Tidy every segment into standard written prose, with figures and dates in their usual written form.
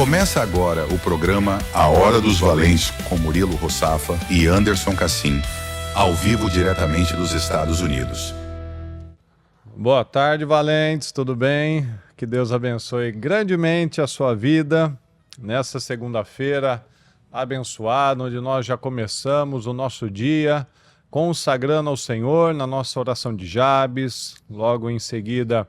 Começa agora o programa A Hora dos Valentes com Murilo Rossafa e Anderson Cassim, ao vivo diretamente dos Estados Unidos. Boa tarde, valentes, tudo bem? Que Deus abençoe grandemente a sua vida nessa segunda-feira abençoada, onde nós já começamos o nosso dia consagrando ao Senhor na nossa oração de Jabes, logo em seguida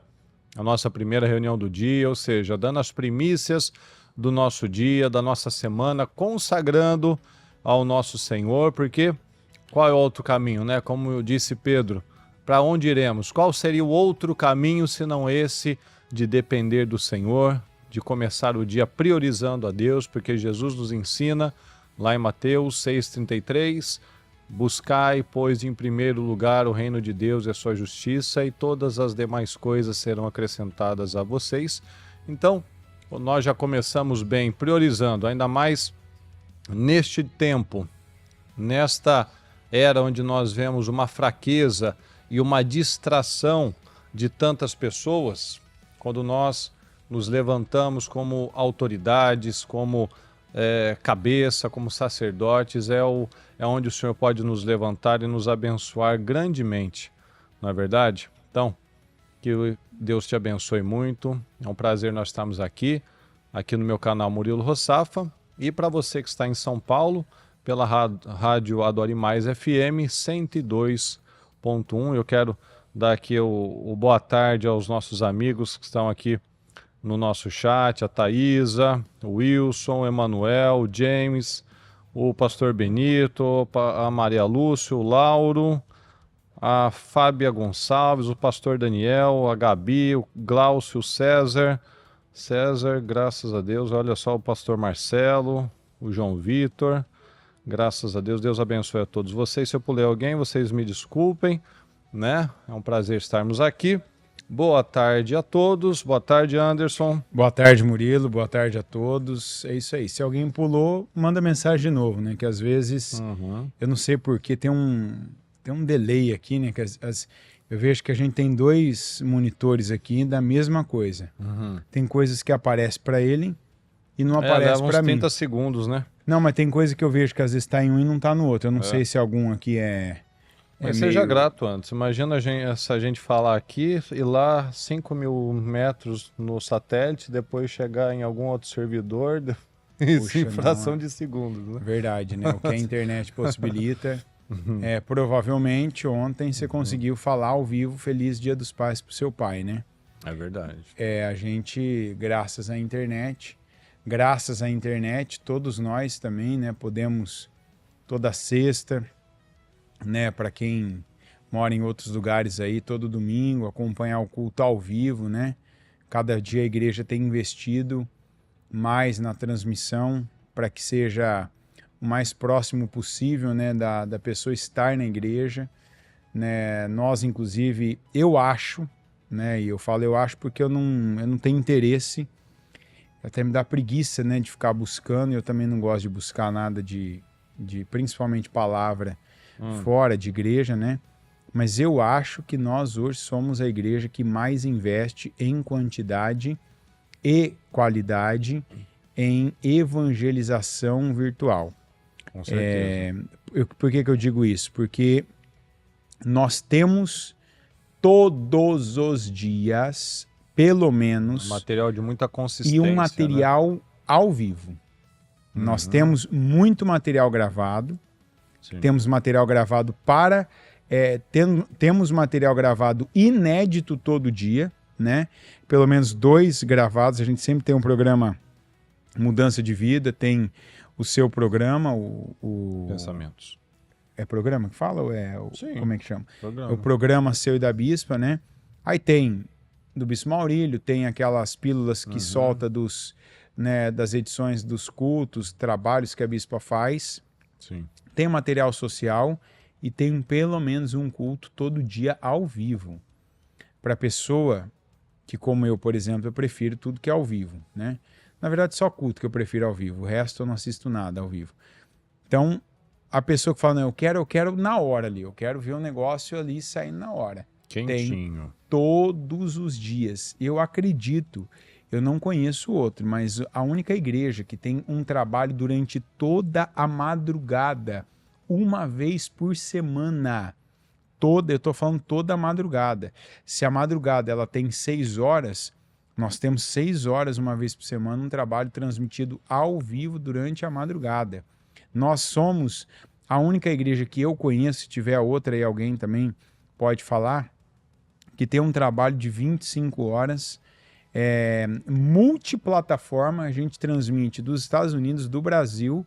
a nossa primeira reunião do dia, ou seja, dando as primícias do nosso dia, da nossa semana, consagrando ao nosso Senhor, porque qual é o outro caminho, né? Como eu disse Pedro, para onde iremos? Qual seria o outro caminho senão esse de depender do Senhor, de começar o dia priorizando a Deus, porque Jesus nos ensina lá em Mateus 6,33, buscai, pois, em primeiro lugar o reino de Deus e a sua justiça, e todas as demais coisas serão acrescentadas a vocês. Então, nós já começamos bem, priorizando, ainda mais neste tempo, nesta era onde nós vemos uma fraqueza e uma distração de tantas pessoas, quando nós nos levantamos como autoridades, como cabeça, como sacerdotes, é onde o Senhor pode nos levantar e nos abençoar grandemente, não é verdade? Então, que Deus te abençoe muito, é um prazer nós estarmos aqui no meu canal Murilo Rossafa, e para você que está em São Paulo, pela rádio Adore Mais FM 102.1, eu quero dar aqui o boa tarde aos nossos amigos que estão aqui no nosso chat, a Thaisa, o Wilson, o Emanuel, o James, o Pastor Benito, a Maria Lúcia, o Lauro, a Fábia Gonçalves, o Pastor Daniel, a Gabi, o Glaucio, o César, graças a Deus, olha só o Pastor Marcelo, o João Vitor, graças a Deus, Deus abençoe a todos vocês. Se eu pulei alguém, vocês me desculpem, né? É um prazer estarmos aqui. Boa tarde a todos, boa tarde, Anderson. Boa tarde, Murilo, boa tarde a todos. É isso aí, se alguém pulou, manda mensagem de novo, né? Que às vezes, eu não sei porquê, tem um delay aqui, né? Que eu vejo que a gente tem dois monitores aqui da mesma coisa. Tem coisas que aparecem para ele e não aparece para mim. 30 segundos, né? Não, mas tem coisa que eu vejo que às vezes está em um e não está no outro. Eu não sei se algum aqui Mas seja grato antes. Imagina se a gente falar aqui e lá 5.000 metros no satélite, depois chegar em algum outro servidor, isso em fração de segundos, né? Verdade, né? O que a internet possibilita. Provavelmente ontem você conseguiu falar ao vivo Feliz Dia dos Pais pro seu pai, né? É verdade. A gente, graças à internet, todos nós também, né? Podemos toda sexta, né, para quem mora em outros lugares aí, todo domingo, acompanhar o culto ao vivo, né? Cada dia a igreja tem investido mais na transmissão para que seja o mais próximo possível, né, da pessoa estar na igreja, né? Nós, inclusive, eu acho, né, e eu falo eu acho porque eu não tenho interesse, até me dá preguiça, né, de ficar buscando, eu também não gosto de buscar nada de principalmente palavra fora de igreja, né? Mas eu acho que nós hoje somos a igreja que mais investe em quantidade e qualidade em evangelização virtual. Com certeza. Por que eu digo isso? Porque nós temos todos os dias, pelo menos, material de muita consistência, e um material, né, ao vivo. Nós temos muito material gravado. Sim. Temos material gravado temos material gravado inédito todo dia, né? Pelo menos 2 gravados. A gente sempre tem um programa Mudança de Vida, tem o seu programa, o Pensamentos. É programa que fala ou Sim, como é que chama? Programa. O programa seu e da Bispa, né? Aí tem do Bispo Maurílio, tem aquelas pílulas que solta das edições dos cultos, trabalhos que a Bispa faz. Sim. Tem material social e tem pelo menos um culto todo dia ao vivo. Para pessoa que, como eu, por exemplo, eu prefiro tudo que é ao vivo, né? Na verdade, só culto que eu prefiro ao vivo. O resto eu não assisto nada ao vivo. Então, a pessoa que fala, não, eu quero na hora ali. Eu quero ver o negócio ali saindo na hora. Quentinho. Tem todos os dias. Eu acredito Eu não conheço outro, mas a única igreja que tem um trabalho durante toda a madrugada, uma vez por semana. Eu estou falando toda a madrugada. Se a madrugada ela tem 6 horas, nós temos 6 horas uma vez por semana, um trabalho transmitido ao vivo durante a madrugada. Nós somos a única igreja que eu conheço, se tiver outra aí alguém também pode falar, que tem um trabalho de 25 horas, multiplataforma, a gente transmite dos Estados Unidos, do Brasil,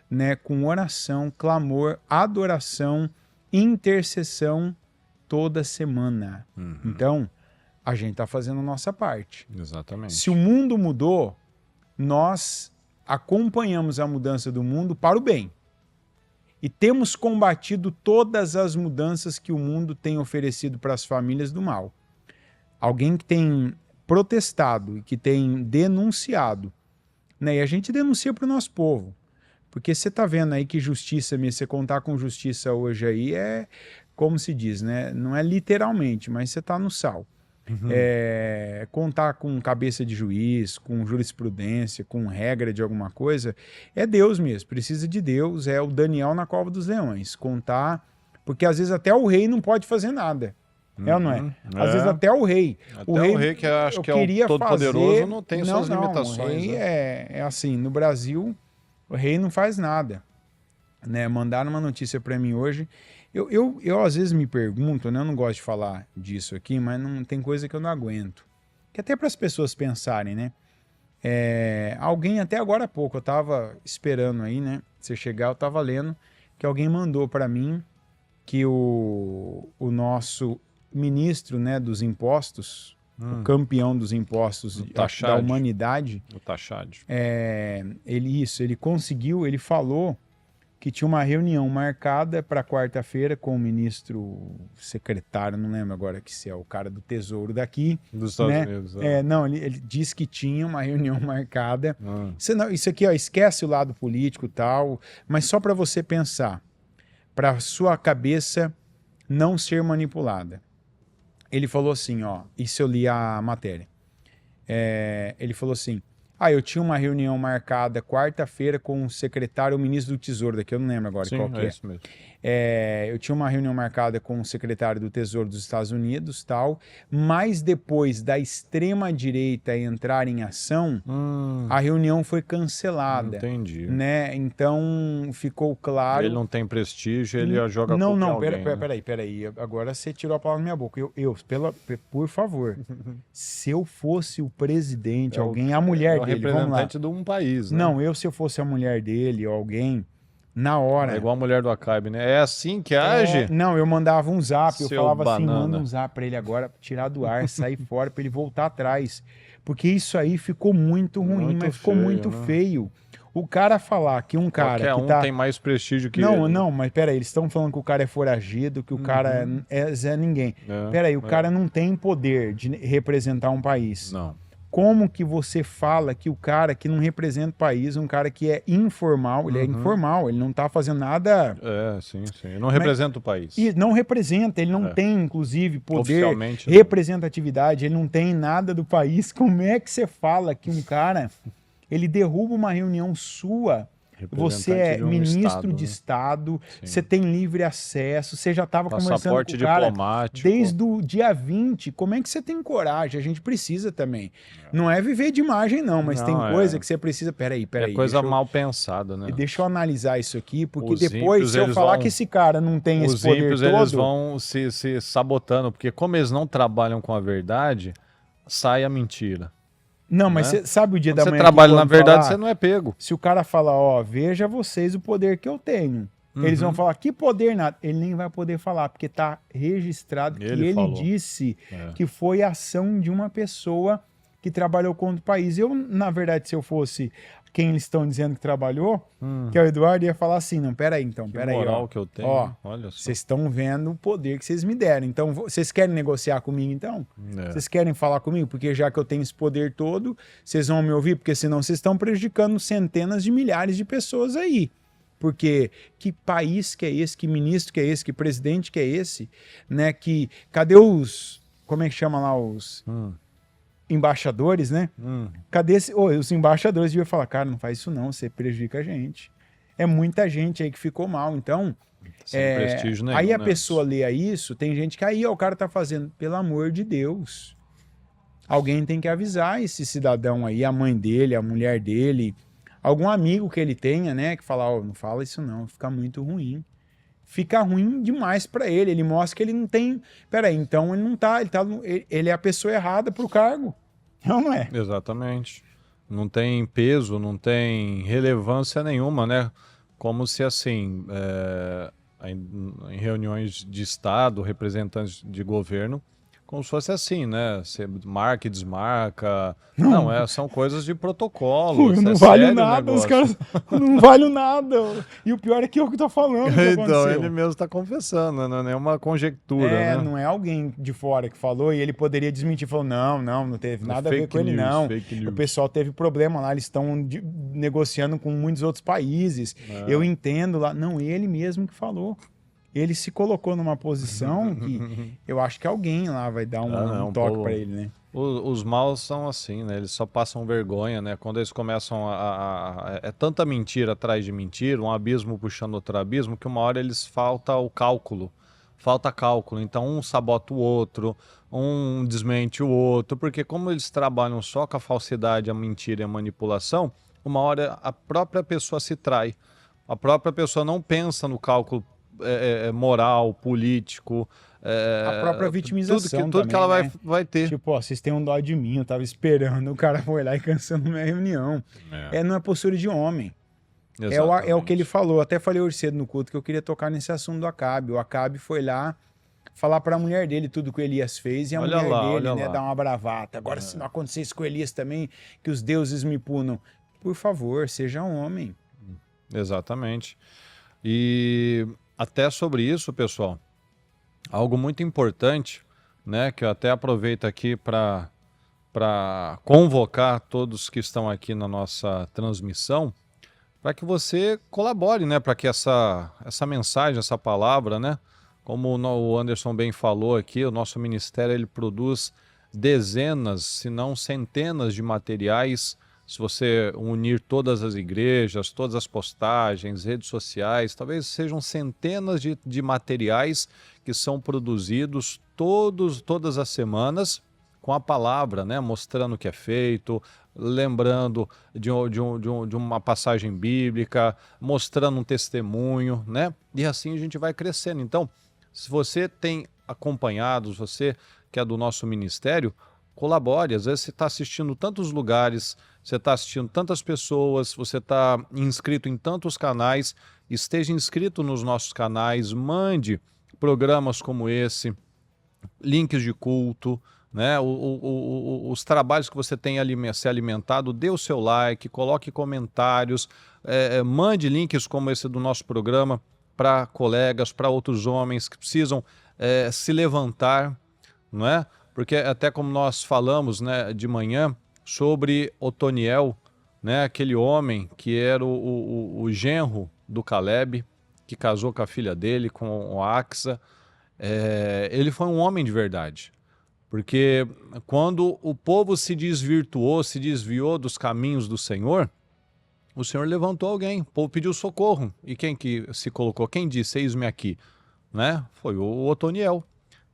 né, com oração, clamor, adoração, intercessão toda semana. Então, a gente está fazendo a nossa parte. Exatamente. Se o mundo mudou, nós acompanhamos a mudança do mundo para o bem. E temos combatido todas as mudanças que o mundo tem oferecido para as famílias do mal. Alguém que tem protestado e que tem denunciado, né? E a gente denuncia para o nosso povo. Porque você está vendo aí que justiça, mesmo, você contar com justiça hoje aí como se diz, né? Não é literalmente, mas você está no sal. Contar com cabeça de juiz, com jurisprudência, com regra de alguma coisa, é Deus mesmo, precisa de Deus, é o Daniel na cova dos leões, contar, porque às vezes até o rei não pode fazer nada, ou não é? Às vezes até o rei. Até o rei que acho que é o todo-poderoso, não tem suas limitações. O rei né? é assim, no Brasil, o rei não faz nada. Né? Mandaram uma notícia para mim hoje. Eu às vezes me pergunto, né? Eu não gosto de falar disso aqui, mas não tem coisa que eu não aguento. Que até para as pessoas pensarem, né? Alguém até agora há pouco, eu estava esperando aí, né? Você chegar, eu estava lendo que alguém mandou para mim que o nosso ministro, né, dos impostos, o campeão dos impostos da humanidade, o Taxad. Ele conseguiu, ele falou que tinha uma reunião marcada para quarta-feira com o ministro secretário, não lembro agora que se é o cara do Tesouro daqui. Dos Estados né? Unidos. Não, ele disse que tinha uma reunião marcada. Isso aqui, ó, esquece o lado político e tal, mas só para você pensar, para sua cabeça não ser manipulada. Ele falou assim, ó, isso eu li a matéria. Ele falou assim, eu tinha uma reunião marcada quarta-feira com o secretário, o ministro do Tesouro daqui, eu não lembro agora qual que é. Isso mesmo. Eu tinha uma reunião marcada com o secretário do Tesouro dos Estados Unidos, tal, mas depois da extrema-direita entrar em ação, a reunião foi cancelada. Entendi. Né? Então, ficou claro... Ele não tem prestígio, ele joga com alguém. Peraí. Agora você tirou a palavra da minha boca. Por favor, se eu fosse o presidente, alguém, a mulher dele, representante de um país, né? Não, se eu fosse a mulher dele ou alguém... Na hora. É igual a mulher do Acabe, né? É assim que age? Não, eu mandava um zap, eu falava banana. assim, manda um zap pra ele agora, tirar do ar, sair fora, pra ele voltar atrás. Porque isso aí ficou muito ruim, mas ficou muito feio. O cara falar que um cara Qualquer que tem mais prestígio que ele. Não, mas peraí, eles estão falando que o cara é foragido, que o cara é Zé Ninguém. Peraí, o cara não tem poder de representar um país. Não. Como que você fala que o cara que não representa o país, um cara que é informal, ele é informal, ele não tá fazendo nada... Sim. Ele não representa o país. E não representa, ele não tem, inclusive, poder, oficialmente, representatividade, ele não tem nada do país. Como é que você fala que um cara, ele derruba uma reunião sua... Você é ministro de Estado, você tem livre acesso, você já estava conversando com o cara diplomático. desde o dia 20. Como é que você tem coragem? A gente precisa também. Não é viver de imagem, não, mas tem coisa que você precisa... Peraí. É coisa mal pensada, né? Deixa eu analisar isso aqui, porque depois, se eu falar que esse cara não tem esse poder todo... Os ímpios, eles vão se sabotando, porque como eles não trabalham com a verdade, sai a mentira. Não, mas você sabe o dia da manhã... Você trabalha na verdade, você não é pego. Se o cara falar, veja vocês o poder que eu tenho. Eles vão falar, que poder nada? Ele nem vai poder falar, porque está registrado que ele disse que foi ação de uma pessoa que trabalhou contra o país. Eu, na verdade, se eu fosse quem eles estão dizendo que trabalhou, que é o Eduardo, ia falar assim, não, peraí, moral que eu tenho, olha só. Vocês estão vendo o poder que vocês me deram, então vocês querem negociar comigo, então? Vocês querem falar comigo? Porque já que eu tenho esse poder todo, vocês vão me ouvir, porque senão vocês estão prejudicando centenas de milhares de pessoas aí. Porque que país que é esse, que ministro que é esse, que presidente que é esse, né? Cadê os... Como é que chama lá os... embaixadores, né? Cadê os embaixadores deviam falar, cara, não faz isso não, você prejudica a gente. É muita gente aí que ficou mal, então... Sem prestígio nenhum, aí a né? pessoa lê isso, tem gente que aí ó, o cara tá fazendo, pelo amor de Deus. Alguém tem que avisar esse cidadão aí, a mãe dele, a mulher dele, algum amigo que ele tenha, né, que fala, ó, não fala isso não, fica muito ruim. Fica ruim demais pra ele, ele mostra que ele não tem... Peraí, então ele não tá, ele é a pessoa errada pro cargo. Não é? Exatamente. Não tem peso, não tem relevância nenhuma, né? Como se assim, em reuniões de Estado, representantes de governo, como se fosse assim, né? Você marca e desmarca. Não, são coisas de protocolo. Eu não é valho sério o nada, os negócio. caras não valho nada. E o pior é que eu que tô falando que Então, aconteceu. ele mesmo está confessando, não é nenhuma conjectura, né? Não é alguém de fora que falou e ele poderia desmentir. Falou, não teve nada a ver com ele, não. Fake news. O pessoal teve problema lá, eles estão negociando com muitos outros países. Eu entendo lá. Não, ele mesmo que falou. Ele se colocou numa posição que eu acho que alguém lá vai dar um toque pô, pra ele, né? Os maus são assim, né? Eles só passam vergonha, né? Quando eles começam é tanta mentira atrás de mentira, um abismo puxando outro abismo, que uma hora eles falta o cálculo. Falta cálculo. Então um sabota o outro, um desmente o outro, porque como eles trabalham só com a falsidade, a mentira e a manipulação, uma hora a própria pessoa se trai. A própria pessoa não pensa no cálculo moral, político, A própria vitimização tudo que também, ela né? vai ter. Tipo, ó, vocês têm um dó de mim, eu tava esperando, o cara foi lá e cancelou minha reunião. Não é postura de homem. É o que ele falou. Até falei hoje cedo no culto que eu queria tocar nesse assunto do Acabe. O Acabe foi lá falar pra mulher dele tudo que o Elias fez e a mulher dele, né, dar uma bravata. Agora, se não acontecer isso com o Elias também, que os deuses me punam. Por favor, seja um homem. Exatamente. E até sobre isso, pessoal, algo muito importante, né, que eu até aproveito aqui para convocar todos que estão aqui na nossa transmissão, para que você colabore, né, para que essa mensagem, essa palavra, né, como o Anderson bem falou aqui, o nosso ministério ele produz dezenas, se não centenas de materiais. Se você unir todas as igrejas, todas as postagens, redes sociais, talvez sejam centenas de materiais que são produzidos todas as semanas com a palavra, né? Mostrando o que é feito, lembrando de uma passagem bíblica, mostrando um testemunho, né? E assim a gente vai crescendo. Então, se você tem acompanhado, você que é do nosso ministério, colabore. Às vezes você está assistindo tantos lugares, você está assistindo tantas pessoas, você está inscrito em tantos canais, esteja inscrito nos nossos canais, mande programas como esse, links de culto, né? Os trabalhos que você tem se alimentado, dê o seu like, coloque comentários, mande links como esse do nosso programa para colegas, para outros homens que precisam se levantar, não é? Porque até como nós falamos, né, de manhã sobre Otoniel, né, aquele homem que era o genro do Caleb, que casou com a filha dele, com a Axa, ele foi um homem de verdade. Porque quando o povo se desviou dos caminhos do Senhor, o Senhor levantou alguém, o povo pediu socorro. E quem que se colocou? Quem disse, eis-me aqui? Né? Foi o Otoniel.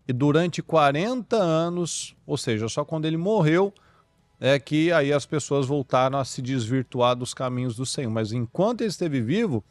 E durante 40 anos, ou seja, só quando ele morreu, é que aí as pessoas voltaram a se desvirtuar dos caminhos do Senhor. Mas enquanto ele esteve vivo,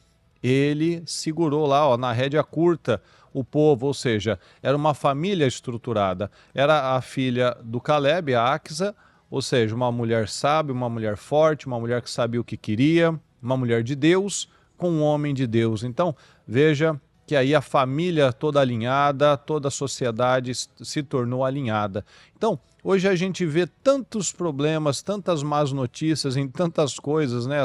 ele segurou lá, ó, na rédea curta, o povo, ou seja, era uma família estruturada. Era a filha do Caleb, a Axa, ou seja, uma mulher sábia, uma mulher forte, uma mulher que sabia o que queria, uma mulher de Deus com um homem de Deus. Então, veja que aí a família toda alinhada, toda a sociedade se tornou alinhada. Então, hoje a gente vê tantos problemas, tantas más notícias em tantas coisas, né?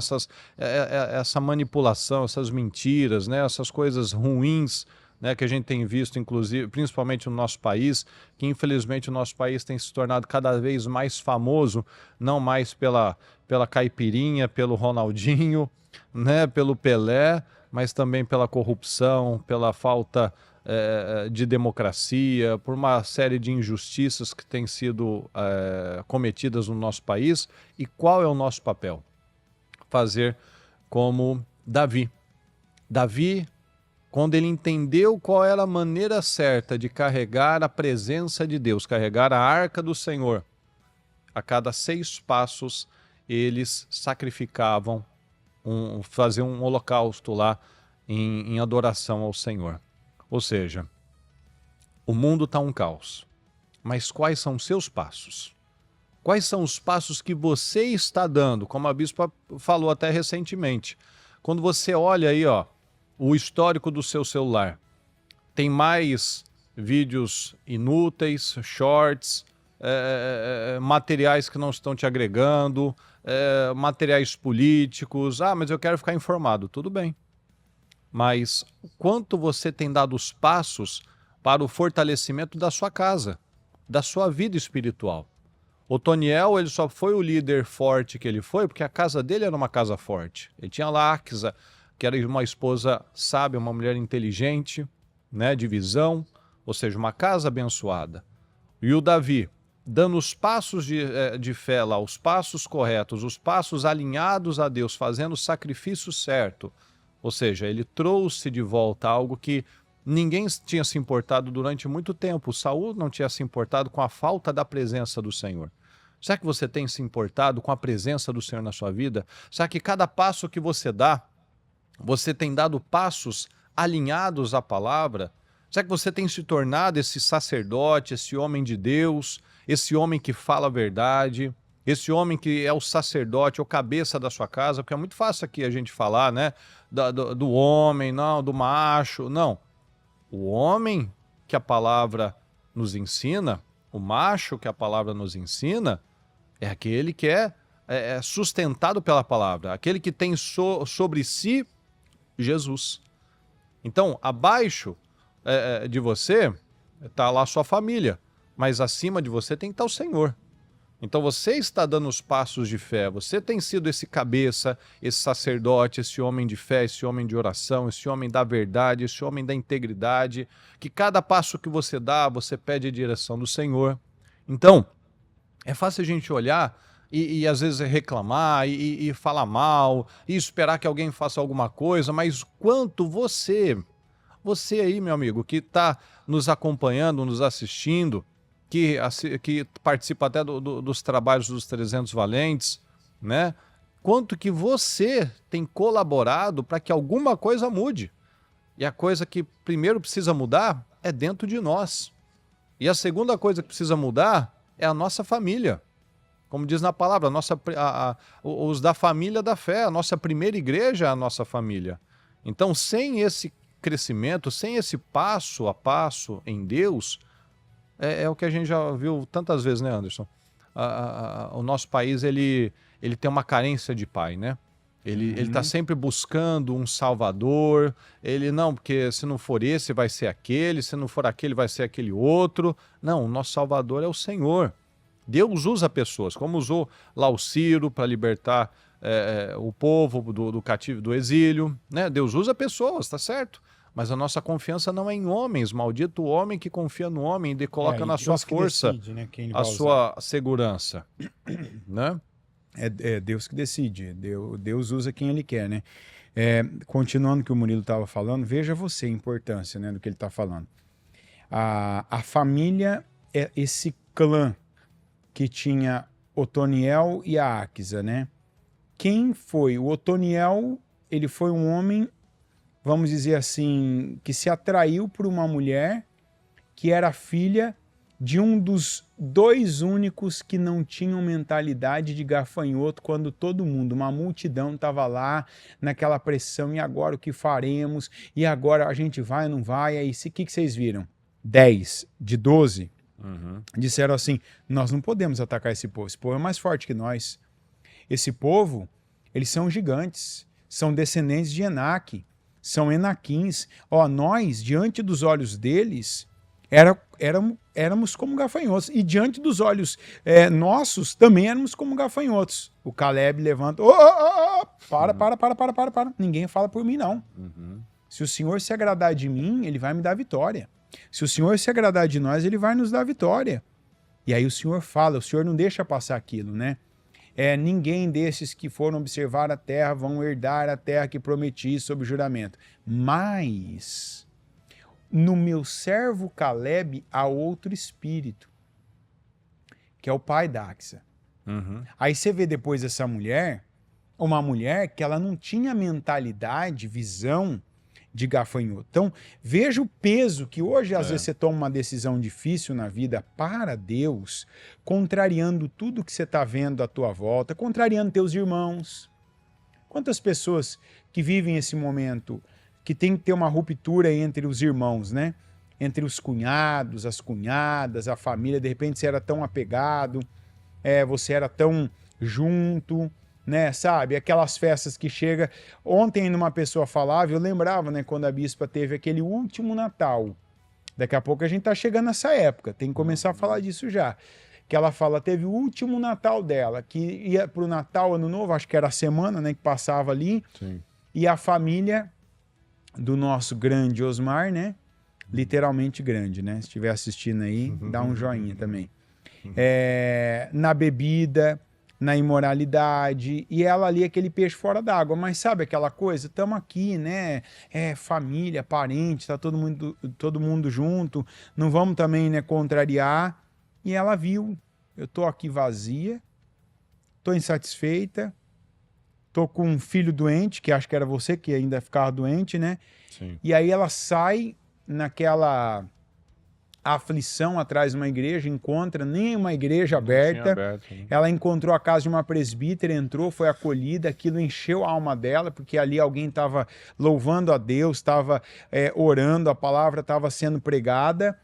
Essa manipulação, essas mentiras, né? Essas coisas ruins, né, que a gente tem visto, inclusive, principalmente no nosso país, que infelizmente o nosso país tem se tornado cada vez mais famoso, não mais pela caipirinha, pelo Ronaldinho, né, pelo Pelé, mas também pela corrupção, pela falta de democracia, por uma série de injustiças que têm sido cometidas no nosso país. E qual é o nosso papel? Fazer como Davi. Davi, quando ele entendeu qual era a maneira certa de carregar a presença de Deus, carregar a arca do Senhor, a cada 6 passos eles sacrificavam, faziam um holocausto lá em adoração ao Senhor. Ou seja, o mundo está um caos, mas quais são os seus passos? Quais são os passos que você está dando? Como a bispa falou até recentemente, quando você olha aí, ó, o histórico do seu celular, tem mais vídeos inúteis, shorts, materiais que não estão te agregando, materiais políticos. Ah, mas eu quero ficar informado. Tudo bem. Mas quanto você tem dado os passos para o fortalecimento da sua casa, da sua vida espiritual? Otoniel, ele só foi o líder forte que ele foi porque a casa dele era uma casa forte. Ele tinha lá Axa, que era uma esposa sábia, uma mulher inteligente, né, de visão, ou seja, uma casa abençoada. E o Davi, dando os passos de fé lá, os passos corretos, os passos alinhados a Deus, fazendo o sacrifício certo. Ou seja, ele trouxe de volta algo que ninguém tinha se importado durante muito tempo. Saul não tinha se importado com a falta da presença do Senhor. Será que você tem se importado com a presença do Senhor na sua vida? Será que cada passo que você dá, você tem dado passos alinhados à palavra? Será que você tem se tornado esse sacerdote, esse homem de Deus, esse homem que fala a verdade, esse homem que é o sacerdote, o cabeça da sua casa? Porque é muito fácil aqui a gente falar, né, do homem, não, do macho, não. O homem que a palavra nos ensina, o macho que a palavra nos ensina, é aquele que é sustentado pela palavra, aquele que tem sobre si Jesus. Então, abaixo de você está lá a sua família, mas acima de você tem que estar o Senhor. Então você está dando os passos de fé, você tem sido esse cabeça, esse sacerdote, esse homem de fé, esse homem de oração, esse homem da verdade, esse homem da integridade, que cada passo que você dá, você pede a direção do Senhor. Então, é fácil a gente olhar e às vezes reclamar e falar mal e esperar que alguém faça alguma coisa, mas quanto você aí, meu amigo, que está nos acompanhando, nos assistindo, que participa até dos trabalhos dos 300 Valentes, né? Quanto que você tem colaborado para que alguma coisa mude. E a coisa que primeiro precisa mudar é dentro de nós. E a segunda coisa que precisa mudar é a nossa família. Como diz na palavra, os da família da fé, a nossa primeira igreja é a nossa família. Então, sem esse crescimento, sem esse passo a passo em Deus, é o que a gente já viu tantas vezes, né, Anderson? O nosso país, ele tem uma carência de pai, né? Ele está sempre buscando um salvador, porque se não for esse vai ser aquele, se não for aquele vai ser aquele outro. Não, o nosso salvador é o Senhor. Deus usa pessoas, como usou lá o Ciro para libertar o povo do cativo, do exílio, né? Deus usa pessoas, tá certo? Mas a nossa confiança não é em homens. Maldito o homem que confia no homem e coloca na sua força decide, né, quem a sua segurança. Né? É Deus que decide. Deus usa quem ele quer, né? Continuando o que o Murilo estava falando, veja você a importância, né, do que ele está falando. A família é esse clã que tinha Otoniel e a Axa, né? Quem foi? O Otoniel, ele foi um homem, vamos dizer assim, que se atraiu por uma mulher que era filha de um dos 2 únicos que não tinham mentalidade de gafanhoto, quando todo mundo, uma multidão estava lá naquela pressão, e agora o que faremos? E agora a gente vai ou não vai? Aí o que vocês viram? 10 de 12 disseram assim, nós não podemos atacar esse povo é mais forte que nós. Esse povo, eles são gigantes, são descendentes de Enaque, são Enaquins. Nós, diante dos olhos deles, éramos como gafanhotos. E diante dos olhos nossos, também éramos como gafanhotos. O Caleb levanta, para. Ninguém fala por mim, não. Se o Senhor se agradar de mim, ele vai me dar vitória. Se o Senhor se agradar de nós, ele vai nos dar vitória. E aí o Senhor fala, o Senhor não deixa passar aquilo, né? Ninguém desses que foram observar a terra vão herdar a terra que prometi sob juramento. Mas no meu servo Caleb há outro espírito, que é o pai da Axa. Aí você vê depois essa mulher, uma mulher que ela não tinha mentalidade, visão de gafanhoto. Então, veja o peso que hoje, às vezes, você toma uma decisão difícil na vida para Deus, contrariando tudo que você está vendo à tua volta, contrariando teus irmãos. Quantas pessoas que vivem esse momento, que tem que ter uma ruptura entre os irmãos, né? Entre os cunhados, as cunhadas, a família, de repente você era tão apegado, você era tão junto, né, sabe? Aquelas festas que chega. Ontem uma pessoa falava, eu lembrava, né, quando a bispa teve aquele último Natal. Daqui a pouco a gente tá chegando nessa época, tem que começar a falar disso já. Que ela fala, teve o último Natal dela, que ia pro Natal, Ano Novo, acho que era a semana, né, que passava ali. Sim. E a família do nosso grande Osmar, né? Literalmente grande, né? Se estiver assistindo aí, dá um joinha também. Na bebida, na imoralidade, e ela ali aquele peixe fora d'água, mas sabe aquela coisa? Estamos aqui, né? Família, parente, tá todo mundo junto, não vamos também, né, contrariar. E ela viu, eu tô aqui vazia, tô insatisfeita, tô com um filho doente, que acho que era você que ainda ficava doente, né? Sim. E aí ela sai naquela aflição atrás de uma igreja, encontra nem uma igreja aberta, né? Ela encontrou a casa de uma presbítera, entrou, foi acolhida, aquilo encheu a alma dela, porque ali alguém estava louvando a Deus, estava orando, a palavra estava sendo pregada,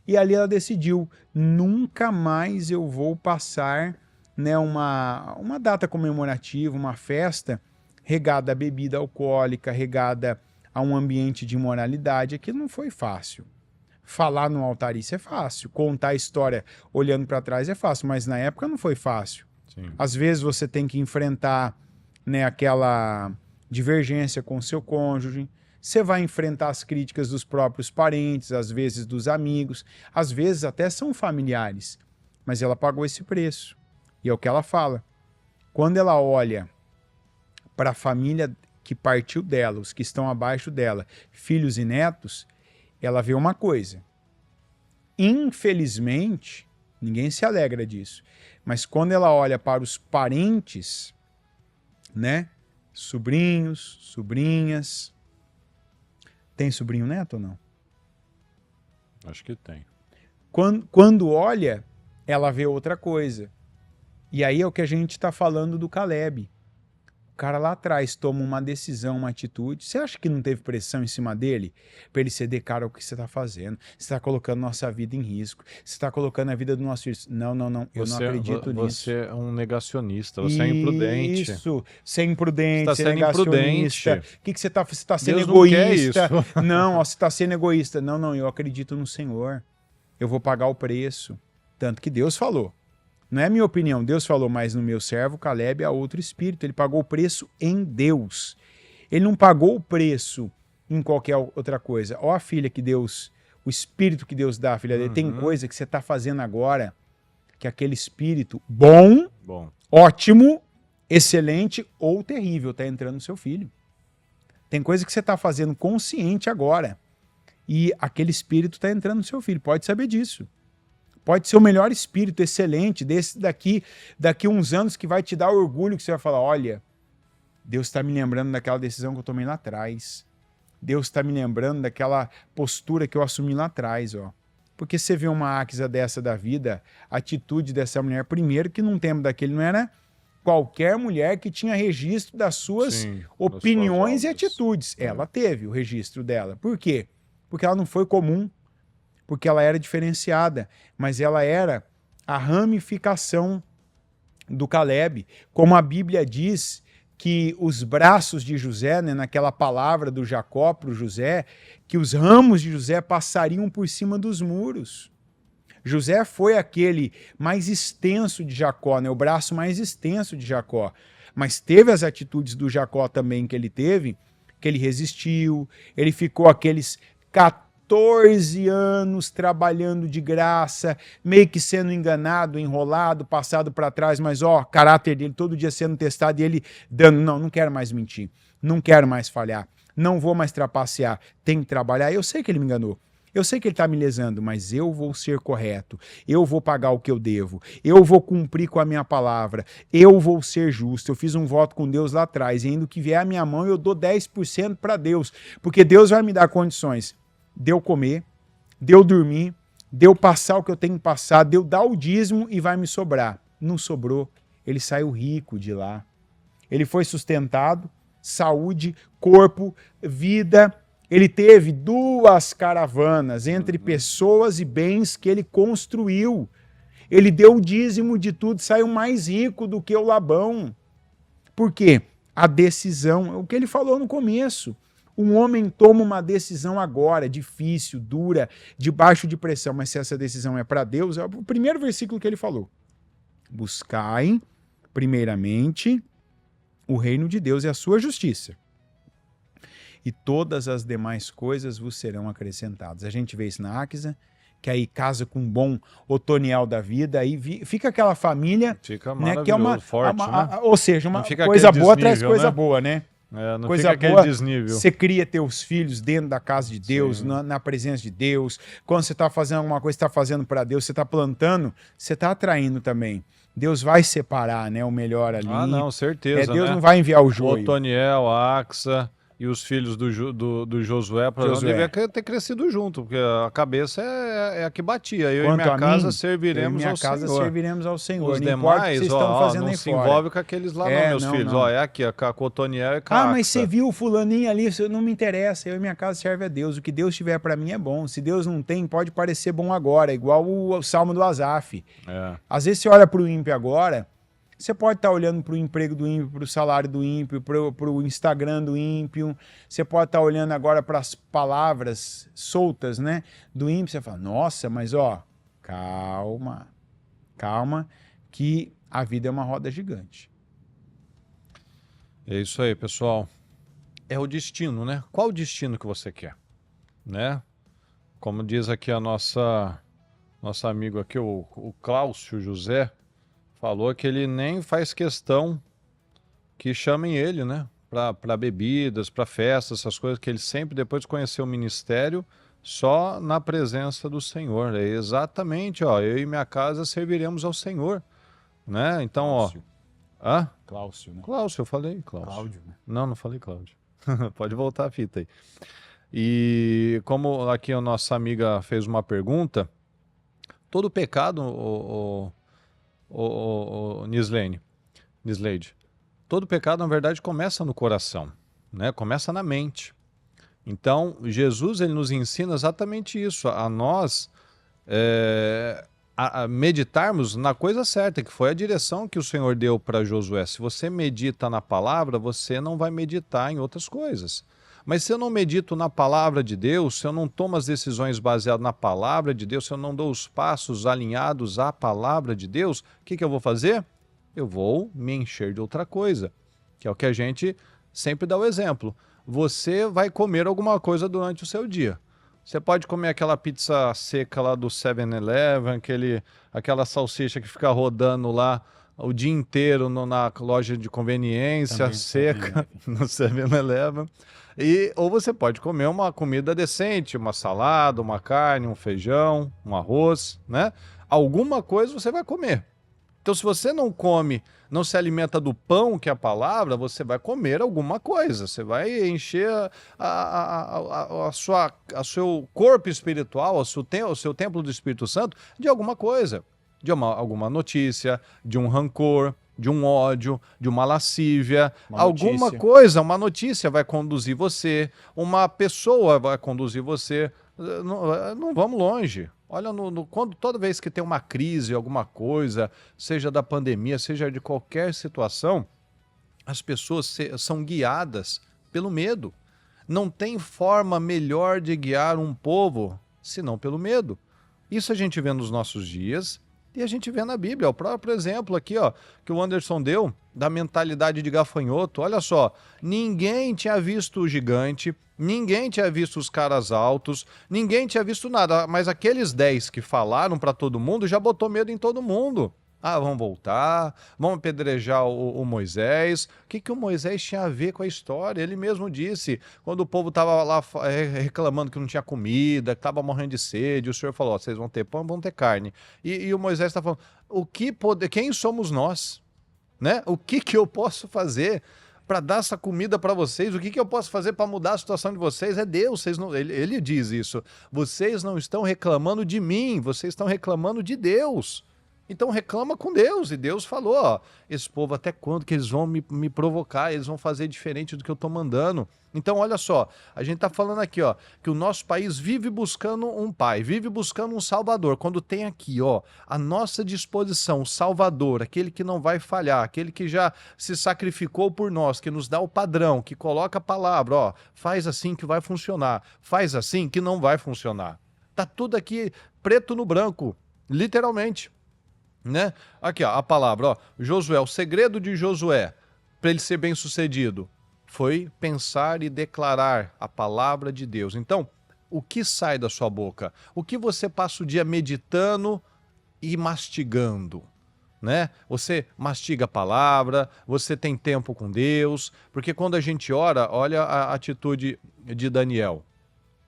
e ali ela decidiu, nunca mais eu vou passar, né, uma data comemorativa, uma festa regada a bebida alcoólica, regada a um ambiente de imoralidade. Aquilo não foi fácil. Falar no altar isso é fácil, contar a história olhando para trás é fácil, mas na época não foi fácil. Sim. Às vezes você tem que enfrentar, né, aquela divergência com o seu cônjuge, você vai enfrentar as críticas dos próprios parentes, às vezes dos amigos, às vezes até são familiares, mas ela pagou esse preço. E é o que ela fala. Quando ela olha para a família que partiu dela, os que estão abaixo dela, filhos e netos, ela vê uma coisa. Infelizmente, ninguém se alegra disso, mas quando ela olha para os parentes, né, sobrinhos, sobrinhas, tem sobrinho neto ou não? Acho que tem. Quando olha, ela vê outra coisa. E aí é o que a gente está falando do Caleb. O cara lá atrás toma uma decisão, uma atitude. Você acha que não teve pressão em cima dele para ele ceder cara ao que você está fazendo? Você está colocando nossa vida em risco. Você está colocando a vida do nosso filho. Não. Eu não acredito nisso. Você é um negacionista. Você é imprudente. Isso. Você é imprudente. Você está sendo imprudente. O que você está? Você está sendo Deus egoísta. Não quer isso. Não, você está sendo egoísta. Não. Eu acredito no Senhor. Eu vou pagar o preço. Tanto que Deus falou. Não é minha opinião, Deus falou, mas no meu servo Caleb há outro espírito. Ele pagou o preço em Deus. Ele não pagou o preço em qualquer outra coisa. Ó a filha que Deus, o espírito que Deus dá à filha dele. Tem coisa que você está fazendo agora que aquele espírito bom, ótimo, excelente ou terrível está entrando no seu filho. Tem coisa que você está fazendo consciente agora e aquele espírito está entrando no seu filho. Pode saber disso. Pode ser o melhor espírito, excelente, desse daqui uns anos que vai te dar orgulho, que você vai falar, olha, Deus está me lembrando daquela decisão que eu tomei lá atrás. Deus está me lembrando daquela postura que eu assumi lá atrás, ó. Porque você vê uma Axa dessa da vida, a atitude dessa mulher, primeiro que num tempo daquele não era qualquer mulher que tinha registro das suas opiniões e atitudes. Ela teve o registro dela. Por quê? Porque ela não foi comum. Porque ela era diferenciada, mas ela era a ramificação do Caleb. Como a Bíblia diz que os braços de José, né, naquela palavra do Jacó para o José, que os ramos de José passariam por cima dos muros. José foi aquele mais extenso de Jacó, né, o braço mais extenso de Jacó. Mas teve as atitudes do Jacó também que ele teve, que ele resistiu, ele ficou aqueles 14 anos trabalhando de graça, meio que sendo enganado, enrolado, passado para trás, mas caráter dele todo dia sendo testado e ele dando, não quero mais mentir, não quero mais falhar, não vou mais trapacear, tem que trabalhar. Eu sei que ele me enganou, eu sei que ele está me lesando, mas eu vou ser correto, eu vou pagar o que eu devo, eu vou cumprir com a minha palavra, eu vou ser justo. Eu fiz um voto com Deus lá atrás, e ainda que vier a minha mão, eu dou 10% para Deus, porque Deus vai me dar condições de eu comer, de eu dormir, de eu passar o que eu tenho que passar, de eu dar o dízimo e vai me sobrar. Não sobrou, ele saiu rico de lá. Ele foi sustentado, saúde, corpo, vida. Ele teve 2 caravanas entre pessoas e bens que ele construiu. Ele deu o dízimo de tudo, saiu mais rico do que o Labão. Por quê? A decisão, o que ele falou no começo. Um homem toma uma decisão agora, difícil, dura, debaixo de pressão, mas se essa decisão é para Deus, é o primeiro versículo que ele falou. Buscai, primeiramente, o reino de Deus e a sua justiça. E todas as demais coisas vos serão acrescentadas. A gente vê isso na Áquisa, que aí casa com um bom Otoniel da vida, aí fica aquela família, fica né, que é uma forte, né? ou seja, uma coisa boa traz coisa né? boa, né? Não coisa fica aquele boa, desnível. você cria teus filhos dentro da casa de Deus, na presença de Deus. Quando você está fazendo alguma coisa, você está fazendo para Deus, você está plantando, você está atraindo também. Deus vai separar, né, o melhor ali. Ah, não, certeza. Deus né? não vai enviar o joio. Otoniel, a Axa e os filhos do Josué, devia ter crescido junto, porque a cabeça é a que batia. Eu e minha casa serviremos ao Senhor. serviremos ao Senhor. Os Não importa o que demais, vocês estão fazendo não aí se fora. envolve com aqueles lá, não, meus filhos. Não. É aqui, com o Otoniel e com a Axa. Mas você viu o fulaninho ali, isso não me interessa. Eu e minha casa serve a Deus. O que Deus tiver para mim é bom. Se Deus não tem, pode parecer bom agora, igual o Salmo do Asaf. Às vezes você olha para o ímpio agora, você pode estar olhando para o emprego do ímpio, para o salário do ímpio, para o Instagram do ímpio. Você pode estar olhando agora para as palavras soltas, né, do ímpio. Você fala, nossa, mas calma, que a vida é uma roda gigante. É isso aí, pessoal. É o destino, né? Qual o destino que você quer? Né? Como diz aqui nosso amigo aqui, o Cláudio José, falou que ele nem faz questão que chamem ele, né? Para bebidas, para festas, essas coisas, que ele sempre, depois de conhecer o ministério, só na presença do Senhor. É exatamente, eu e minha casa serviremos ao Senhor. Né? Então, Cláudio. Cláudio, né? Cláudio, eu falei Cláudio, né? Não falei Cláudio. Pode voltar a fita aí. E como aqui a nossa amiga fez uma pergunta, todo pecado, Nisleide, todo pecado, na verdade, começa no coração, né? Começa na mente. Então, Jesus, ele nos ensina exatamente isso, a nós a meditarmos na coisa certa, que foi a direção que o Senhor deu para Josué. Se você medita na palavra, você não vai meditar em outras coisas. Mas se eu não medito na palavra de Deus, se eu não tomo as decisões baseadas na palavra de Deus, se eu não dou os passos alinhados à palavra de Deus, o que eu vou fazer? Eu vou me encher de outra coisa, que é o que a gente sempre dá o exemplo. Você vai comer alguma coisa durante o seu dia. Você pode comer aquela pizza seca lá do 7-Eleven, aquela salsicha que fica rodando lá o dia inteiro na loja de conveniência também, seca, no 7-Eleven. Ou você pode comer uma comida decente, uma salada, uma carne, um feijão, um arroz, né? Alguma coisa você vai comer. Então, se você não come, não se alimenta do pão, que é a palavra, você vai comer alguma coisa. Você vai encher o seu corpo espiritual, o seu templo do Espírito Santo de alguma coisa. De alguma notícia, de um rancor, de um ódio, de uma lascívia. Uma notícia vai conduzir você, uma pessoa vai conduzir você. Não vamos longe. Olha, toda vez que tem uma crise, alguma coisa, seja da pandemia, seja de qualquer situação, as pessoas são guiadas pelo medo. Não tem forma melhor de guiar um povo senão pelo medo. Isso a gente vê nos nossos dias E a gente vê na Bíblia, o próprio exemplo aqui, ó, que o Anderson deu, da mentalidade de gafanhoto. Olha só, ninguém tinha visto o gigante, ninguém tinha visto os caras altos, ninguém tinha visto nada, mas aqueles 10 que falaram para todo mundo já botou medo em todo mundo. Ah, vamos voltar, vamos apedrejar o Moisés. O que o Moisés tinha a ver com a história? Ele mesmo disse, quando o povo estava lá reclamando que não tinha comida, que estava morrendo de sede, o Senhor falou, vocês vão ter pão, vão ter carne. E o Moisés está falando, quem somos nós? Né? O que eu posso fazer para dar essa comida para vocês? O que eu posso fazer para mudar a situação de vocês? É Deus. Vocês não, ele diz isso. Vocês não estão reclamando de mim, vocês estão reclamando de Deus. Então reclama com Deus, e Deus falou, ó, esse povo até quando que eles vão me provocar, eles vão fazer diferente do que eu tô mandando. Então olha só, a gente tá falando aqui, ó, que o nosso país vive buscando um pai, vive buscando um salvador, quando tem aqui, ó, à nossa disposição, o salvador, aquele que não vai falhar, aquele que já se sacrificou por nós, que nos dá o padrão, que coloca a palavra, ó, faz assim que vai funcionar, faz assim que não vai funcionar. Tá tudo aqui preto no branco, literalmente. Né? Aqui, ó, a palavra, ó, Josué, o segredo de Josué, para ele ser bem sucedido, foi pensar e declarar a palavra de Deus. Então, o que sai da sua boca? O que você passa o dia meditando e mastigando? Né? Você mastiga a palavra, você tem tempo com Deus, porque quando a gente ora, olha a atitude de Daniel,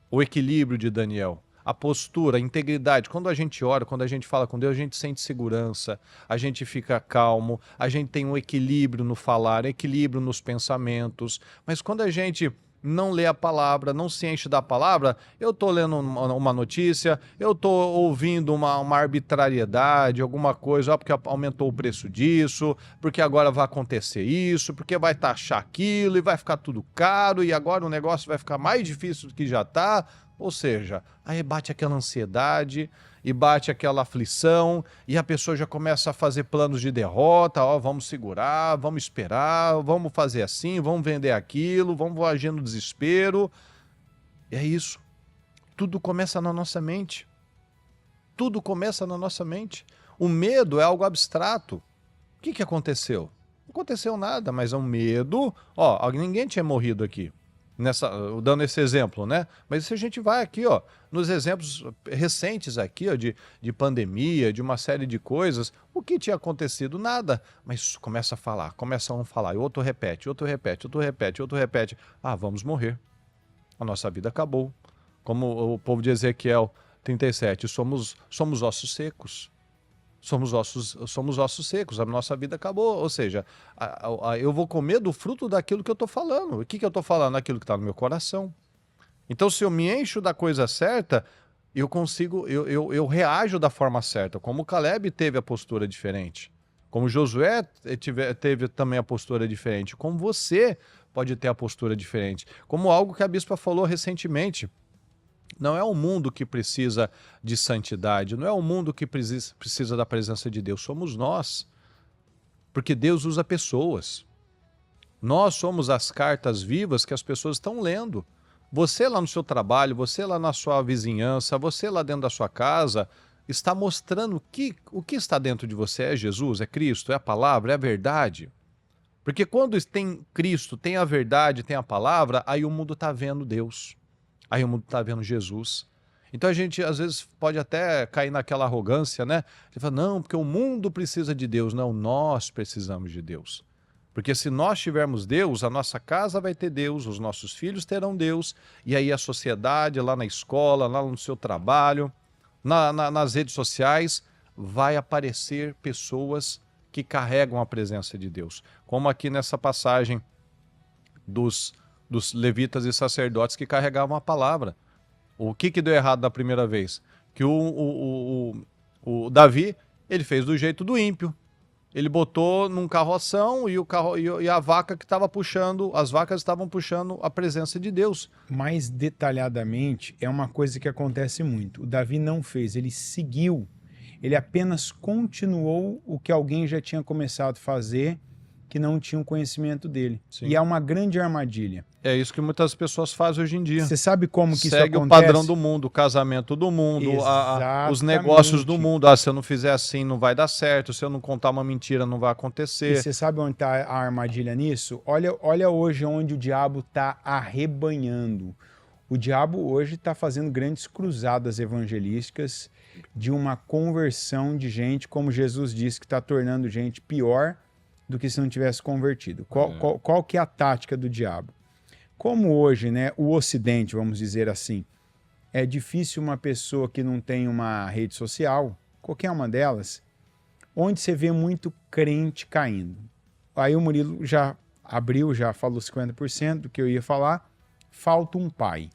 o equilíbrio de Daniel. A postura, a integridade. Quando a gente ora, quando a gente fala com Deus, a gente sente segurança, a gente fica calmo, a gente tem um equilíbrio no falar, equilíbrio nos pensamentos. Mas quando a gente não lê a palavra, não se enche da palavra, eu estou lendo uma notícia, eu estou ouvindo uma arbitrariedade, alguma coisa, ó, porque aumentou o preço disso, porque agora vai acontecer isso, porque vai taxar aquilo e vai ficar tudo caro e agora o negócio vai ficar mais difícil do que já está. Ou seja, aí bate aquela ansiedade e bate aquela aflição e a pessoa já começa a fazer planos de derrota, ó, vamos segurar, vamos esperar, vamos fazer assim, vamos vender aquilo, vamos agir no desespero. E é isso. Tudo começa na nossa mente. Tudo começa na nossa mente. O medo é algo abstrato. O que aconteceu? Não aconteceu nada, mas é um medo. Ó, ninguém tinha morrido aqui. Dando esse exemplo, né? Mas se a gente vai aqui, ó, nos exemplos recentes aqui, ó, de pandemia, de uma série de coisas, o que tinha acontecido? Nada. Mas começa a falar, começa um a falar, e outro repete, outro repete, outro repete, outro repete. Ah, vamos morrer. A nossa vida acabou. Como o povo de Ezequiel 37, somos ossos secos. Somos ossos secos, a nossa vida acabou. Ou seja, eu vou comer do fruto daquilo que eu estou falando. O que eu estou falando? Aquilo que está no meu coração. Então, se eu me encho da coisa certa, eu consigo, eu reajo da forma certa. Como o Caleb teve a postura diferente. Como Josué teve também a postura diferente. Como você pode ter a postura diferente. Como algo que a bispa falou recentemente. Não é o mundo que precisa de santidade, não é o mundo que precisa da presença de Deus, somos nós. Porque Deus usa pessoas. Nós somos as cartas vivas que as pessoas estão lendo. Você lá no seu trabalho, você lá na sua vizinhança, você lá dentro da sua casa, está mostrando o que está dentro de você. É Jesus, é Cristo, é a palavra, é a verdade. Porque quando tem Cristo, tem a verdade, tem a palavra, aí o mundo está vendo Deus. Aí o mundo está vendo Jesus. Então a gente às vezes pode até cair naquela arrogância, né? Você fala, não, porque o mundo precisa de Deus. Não, nós precisamos de Deus. Porque se nós tivermos Deus, a nossa casa vai ter Deus, os nossos filhos terão Deus, e aí a sociedade, lá na escola, lá no seu trabalho, nas redes sociais, vai aparecer pessoas que carregam a presença de Deus. Como aqui nessa passagem dos levitas e sacerdotes que carregavam a palavra. O que deu errado da primeira vez? Que o Davi, ele fez do jeito do ímpio. Ele botou num carroção e a vaca que estava puxando, as vacas estavam puxando a presença de Deus. Mais detalhadamente, é uma coisa que acontece muito. O Davi não fez, ele seguiu. Ele apenas continuou o que alguém já tinha começado a fazer, que não tinha o conhecimento dele. Sim. E é uma grande armadilha. É isso que muitas pessoas fazem hoje em dia. Você sabe como que isso Segue acontece? o padrão do mundo, o casamento do mundo, os negócios do mundo. Se eu não fizer assim, não vai dar certo. Se eu não contar uma mentira, não vai E acontecer. você sabe onde está a armadilha nisso? Olha hoje onde o diabo está arrebanhando. O diabo hoje está fazendo grandes cruzadas evangelísticas de uma conversão de gente, como Jesus disse, que está tornando gente pior do que se não tivesse convertido. Qual que é a tática do diabo? Como hoje, né, o Ocidente, vamos dizer assim, é difícil uma pessoa que não tem uma rede social, qualquer uma delas, onde você vê muito crente caindo. Aí o Murilo já abriu, já falou 50% do que eu ia falar, falta um pai.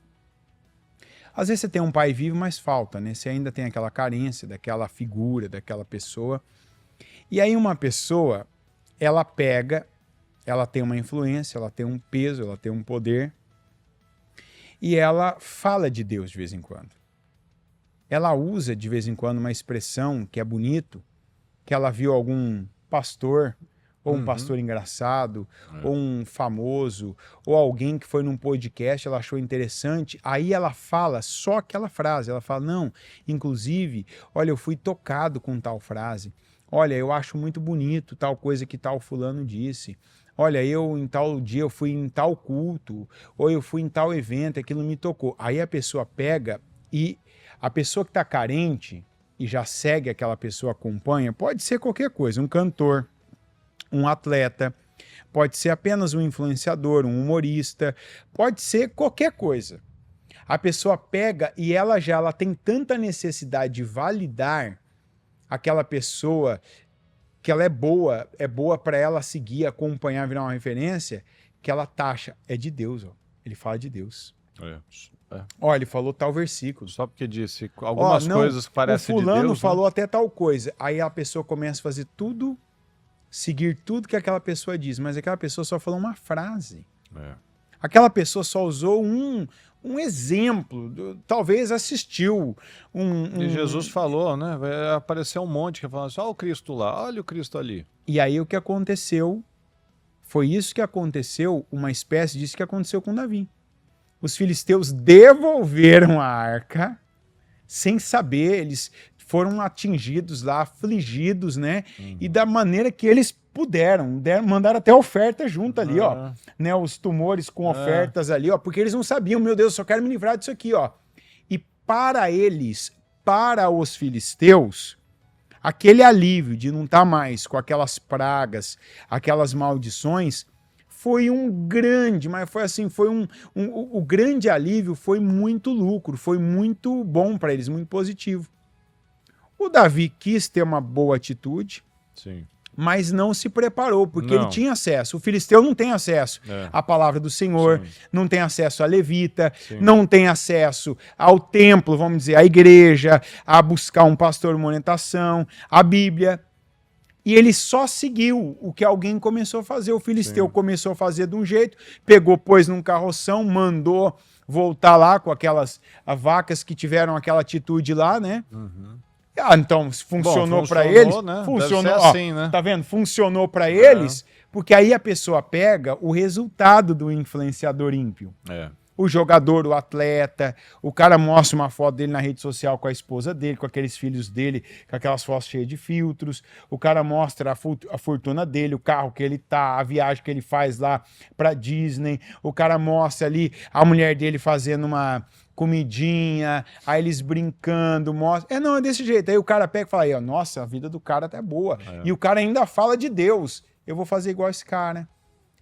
Às vezes você tem um pai vivo, mas falta, né? Você ainda tem aquela carência daquela figura, daquela pessoa. E aí uma pessoa, ela pega, ela tem uma influência, ela tem um peso, ela tem um poder, e ela fala de Deus de vez em quando. Ela usa de vez em quando uma expressão que é bonito, que ela viu algum pastor, ou um pastor engraçado, ou um famoso, ou alguém que foi num podcast, ela achou interessante, aí ela fala só aquela frase, ela fala, não, inclusive, olha, eu fui tocado com tal frase, olha, eu acho muito bonito tal coisa que tal fulano disse, olha, eu em tal dia eu fui em tal culto, ou eu fui em tal evento, aquilo me tocou. Aí a pessoa pega e a pessoa que está carente e já segue aquela pessoa, acompanha, pode ser qualquer coisa, um cantor, um atleta, pode ser apenas um influenciador, um humorista, pode ser qualquer coisa. A pessoa pega e ela tem tanta necessidade de validar aquela pessoa que ela é boa para ela seguir, acompanhar, virar uma referência, que ela taxa, é de Deus, ó. Ele fala de Deus. Ó, ele falou tal versículo. Só porque disse algumas coisas que parecem de Deus. O fulano falou até tal coisa. Aí a pessoa começa a fazer tudo, seguir tudo que aquela pessoa diz, mas aquela pessoa só falou uma frase. Aquela pessoa só usou um exemplo, talvez assistiu. E Jesus falou, né? Vai aparecer um monte que fala assim, olha o Cristo lá, olha o Cristo ali. E aí o que aconteceu, foi isso que aconteceu, uma espécie disso que aconteceu com Davi. Os filisteus devolveram a arca, sem saber, eles foram atingidos lá, afligidos, né? E da maneira que eles puderam, mandaram até oferta junto ali, ó, né? Os tumores com ofertas ali, ó, porque eles não sabiam, meu Deus, eu só quero me livrar disso aqui, ó. E para eles, para os filisteus, aquele alívio de não estar mais com aquelas pragas, aquelas maldições, foi um grande, mas foi assim, o grande alívio foi muito lucro, foi muito bom para eles, muito positivo. O Davi quis ter uma boa atitude, sim, mas não se preparou, porque ele tinha acesso. O filisteu não tem acesso à palavra do Senhor, não tem acesso à levita, não tem acesso ao templo, vamos dizer, à igreja, a buscar um pastor, uma orientação, a Bíblia. E ele só seguiu o que alguém começou a fazer. O filisteu começou a fazer de um jeito, pegou, pôs num carroção, mandou voltar lá com aquelas vacas que tiveram aquela atitude lá, né? Então, funcionou para eles, né? funcionou, assim, né? Tá vendo? Funcionou para eles, porque aí a pessoa pega o resultado do influenciador ímpio. O jogador, o atleta, o cara mostra uma foto dele na rede social com a esposa dele, com aqueles filhos dele, com aquelas fotos cheias de filtros, o cara mostra a fortuna dele, o carro que ele tá, a viagem que ele faz lá pra Disney, o cara mostra ali a mulher dele fazendo uma comidinha, aí eles brincando, mostra. Não, é desse jeito. Aí o cara pega e fala, aí, ó, nossa, a vida do cara tá boa. E o cara ainda fala de Deus. Eu vou fazer igual esse cara.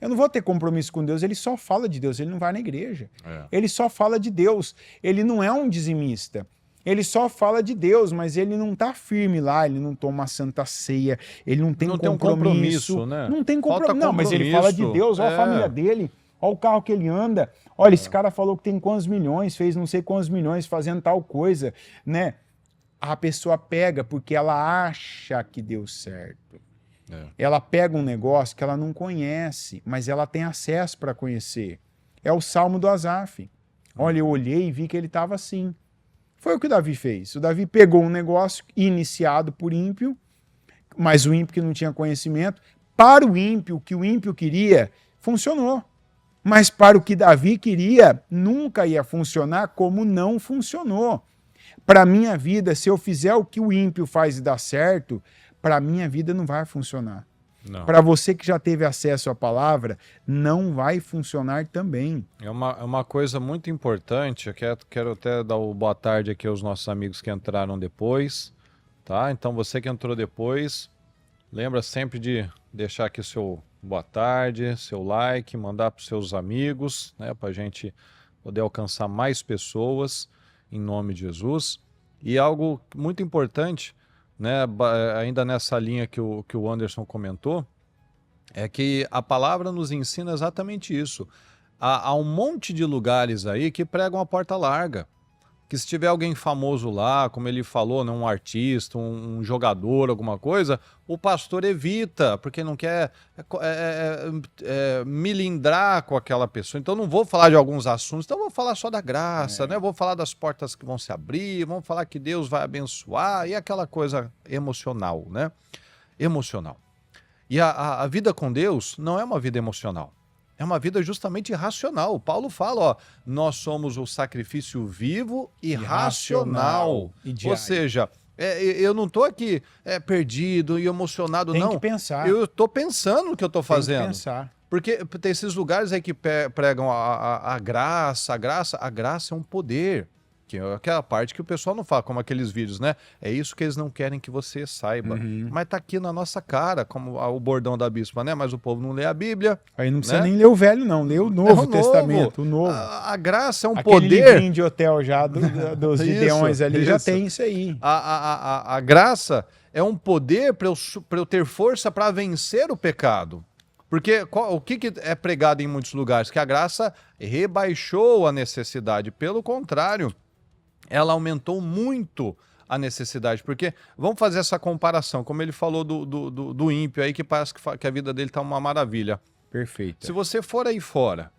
Eu não vou ter compromisso com Deus, ele só fala de Deus, ele não vai na igreja. Ele só fala de Deus. Ele não é um dizimista. Ele só fala de Deus, mas ele não tá firme lá, ele não toma a santa ceia, ele não tem compromisso. Né? Não tem compromisso. Não, mas ele fala de Deus, olha a família dele. Olha o carro que ele anda. Olha, esse cara falou que tem quantos milhões, fez não sei quantos milhões fazendo tal coisa, né? A pessoa pega porque ela acha que deu certo. Ela pega um negócio que ela não conhece, mas ela tem acesso para conhecer. É o Salmo do Asaf. Olha, eu olhei e vi que ele estava assim. Foi o que o Davi fez. O Davi pegou um negócio iniciado por ímpio, mas o ímpio que não tinha conhecimento, para o ímpio, o que o ímpio queria, funcionou. Mas para o que Davi queria, nunca ia funcionar como não funcionou. Para a minha vida, se eu fizer o que o ímpio faz e dá certo, para a minha vida não vai funcionar. Para você que já teve acesso à palavra, não vai funcionar também. É uma coisa muito importante, eu quero até dar o boa tarde aqui aos nossos amigos que entraram depois, tá? Então você que entrou depois, lembra sempre de deixar aqui seu boa tarde, seu like, mandar para os seus amigos, né? Para a gente poder alcançar mais pessoas, em nome de Jesus. E algo muito importante, né, ainda nessa linha que o Anderson comentou, é que a palavra nos ensina exatamente isso. Há um monte de lugares aí que pregam a porta larga. Que se tiver alguém famoso lá, como ele falou, né, um artista, um jogador, alguma coisa, o pastor evita, porque não quer milindrar com aquela pessoa. Então não vou falar de alguns assuntos, então vou falar só da graça, né? Vou falar das portas que vão se abrir, vamos falar que Deus vai abençoar, e aquela coisa emocional, né? Emocional. E a vida com Deus não é uma vida emocional. É uma vida justamente racional. Paulo fala, ó, nós somos o sacrifício vivo e racional. Ou seja, eu não estou aqui perdido e emocionado, não. Tem que pensar. Eu estou pensando no que eu estou fazendo. Tem que pensar. Porque tem esses lugares aí que pregam a graça. A graça é um poder. Que é aquela parte que o pessoal não fala, como aqueles vídeos, né? É isso que eles não querem que você saiba. Mas tá aqui na nossa cara, como o bordão da bispa, né? Mas o povo não lê a Bíblia. Aí não precisa nem ler o velho, não. Lê o Novo Testamento, o Novo. A graça é um aquele poder... livrinho de hotel já dos Gideões ali, já tem isso aí. A graça é um poder para eu ter força para vencer o pecado. Porque o que é pregado em muitos lugares? Que a graça rebaixou a necessidade. Pelo contrário, ela aumentou muito a necessidade, porque vamos fazer essa comparação, como ele falou do ímpio aí, que parece que a vida dele tá uma maravilha. Perfeito. Se você for aí fora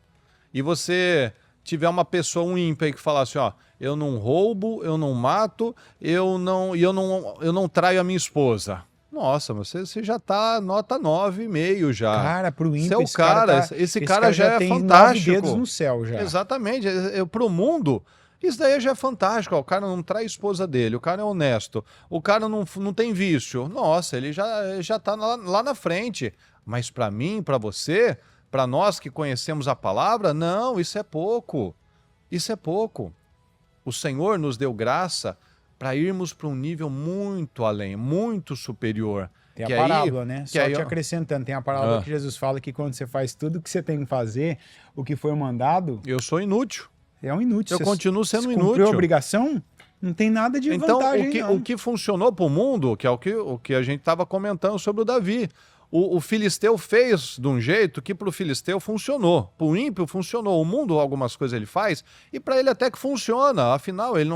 e você tiver uma pessoa, um ímpio aí que falar assim, ó, eu não roubo, eu não mato, eu não traio a minha esposa. Nossa, você já tá nota 9,5 já. Cara, pro ímpio, você é o cara, esse cara já é tem fantástico. 9 dedos no céu já. Exatamente, pro mundo... Isso daí já é fantástico, ó. O cara não trai a esposa dele, o cara é honesto, o cara não tem vício. Nossa, ele já tá lá na frente. Mas para mim, para você, para nós que conhecemos a palavra, não, isso é pouco. Isso é pouco. O Senhor nos deu graça para irmos para um nível muito além, muito superior. Tem a parábola, né? Só te acrescentando, tem a parábola que Jesus fala que quando você faz tudo o que você tem que fazer, o que foi mandado... Eu sou inútil. É um inútil. Eu continuo sendo inútil. Cumpriu a obrigação, não tem nada de vantagem, então, o que funcionou para o mundo, que é o que a gente estava comentando sobre o Davi, o filisteu fez de um jeito que para o filisteu funcionou. Para o ímpio funcionou. O mundo, algumas coisas ele faz, e para ele até que funciona. Afinal, ele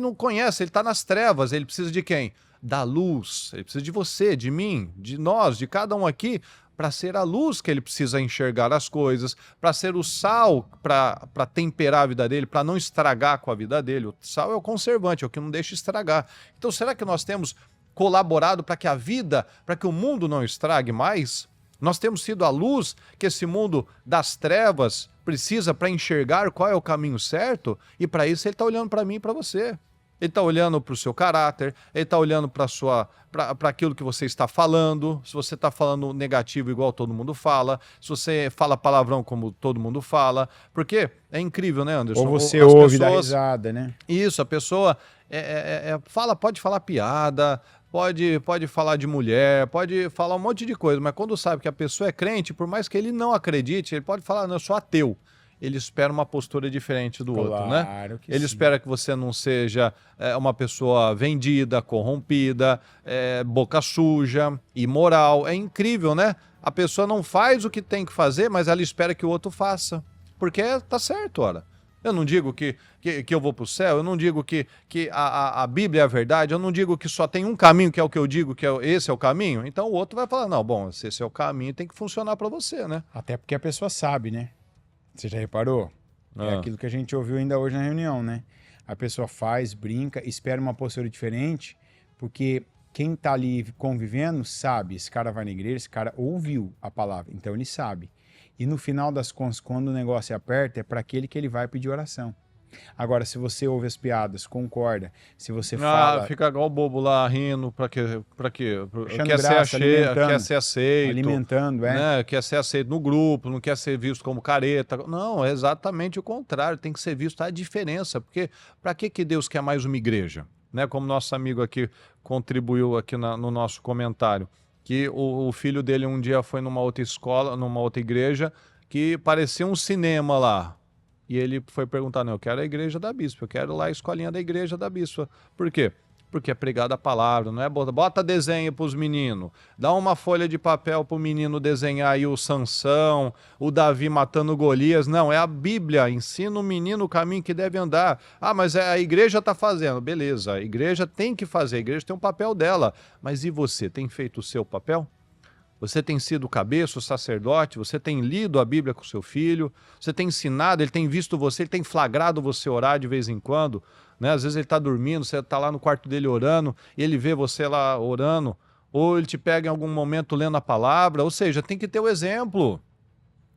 não conhece, ele está nas trevas. Ele precisa de quem? Da luz. Ele precisa de você, de mim, de nós, de cada um aqui, para ser a luz que ele precisa enxergar as coisas, para ser o sal para temperar a vida dele, para não estragar com a vida dele. O sal é o conservante, é o que não deixa estragar. Então, será que nós temos colaborado para que a vida, para que o mundo não estrague mais? Nós temos sido a luz que esse mundo das trevas precisa para enxergar qual é o caminho certo? E para isso ele está olhando para mim e para você. Ele está olhando para o seu caráter, ele está olhando para aquilo que você está falando, se você está falando negativo igual todo mundo fala, se você fala palavrão como todo mundo fala, porque é incrível, né, Anderson? Ou você ouve da risada, né? Isso, a pessoa pode falar piada, pode falar de mulher, pode falar um monte de coisa, mas quando sabe que a pessoa é crente, por mais que ele não acredite, ele pode falar, não, eu sou ateu. Ele espera uma postura diferente do outro, né? Ele espera que você não seja uma pessoa vendida, corrompida, boca suja, imoral. É incrível, né? A pessoa não faz o que tem que fazer, mas ela espera que o outro faça. Porque tá certo, ora. Eu não digo que eu vou para o céu, eu não digo que a Bíblia é a verdade, eu não digo que só tem um caminho, que é o que eu digo, que esse é o caminho. Então o outro vai falar, não, bom, se esse é o caminho, tem que funcionar para você, né? Até porque a pessoa sabe, né? Você já reparou? É aquilo que a gente ouviu ainda hoje na reunião, né? A pessoa faz, brinca, espera uma postura diferente, porque quem tá ali convivendo sabe, esse cara vai na igreja, esse cara ouviu a palavra, então ele sabe. E no final das contas, quando o negócio aperta, é para aquele que ele vai pedir oração. Agora, se você ouve as piadas, concorda, se você fala... Fica igual o bobo lá rindo, pra quê? Achando Quer graça, ser alimentando. quer ser aceito. Alimentando, né? Quer ser aceito no grupo, não quer ser visto como careta. Não, é exatamente o contrário. Tem que ser visto a diferença. Porque para que Deus quer mais uma igreja? Né? Como nosso amigo aqui contribuiu aqui no nosso comentário. Que o filho dele um dia foi numa outra escola, numa outra igreja, que parecia um cinema lá. E ele foi perguntar, não, eu quero a igreja da bispa, eu quero lá a escolinha da igreja da bispa. Por quê? Porque é pregada a palavra, não é? Bota desenho para os meninos, dá uma folha de papel para o menino desenhar aí o Sansão, o Davi matando Golias. Não, é a Bíblia, ensina o menino o caminho que deve andar. Ah, mas a igreja está fazendo. Beleza, a igreja tem que fazer, a igreja tem um papel dela. Mas e você, tem feito o seu papel? Você tem sido cabeça, o sacerdote, você tem lido a Bíblia com seu filho, você tem ensinado, ele tem visto você, ele tem flagrado você orar de vez em quando, né? Às vezes ele está dormindo, você está lá no quarto dele orando, e ele vê você lá orando, ou ele te pega em algum momento lendo a palavra, ou seja, tem que ter o exemplo.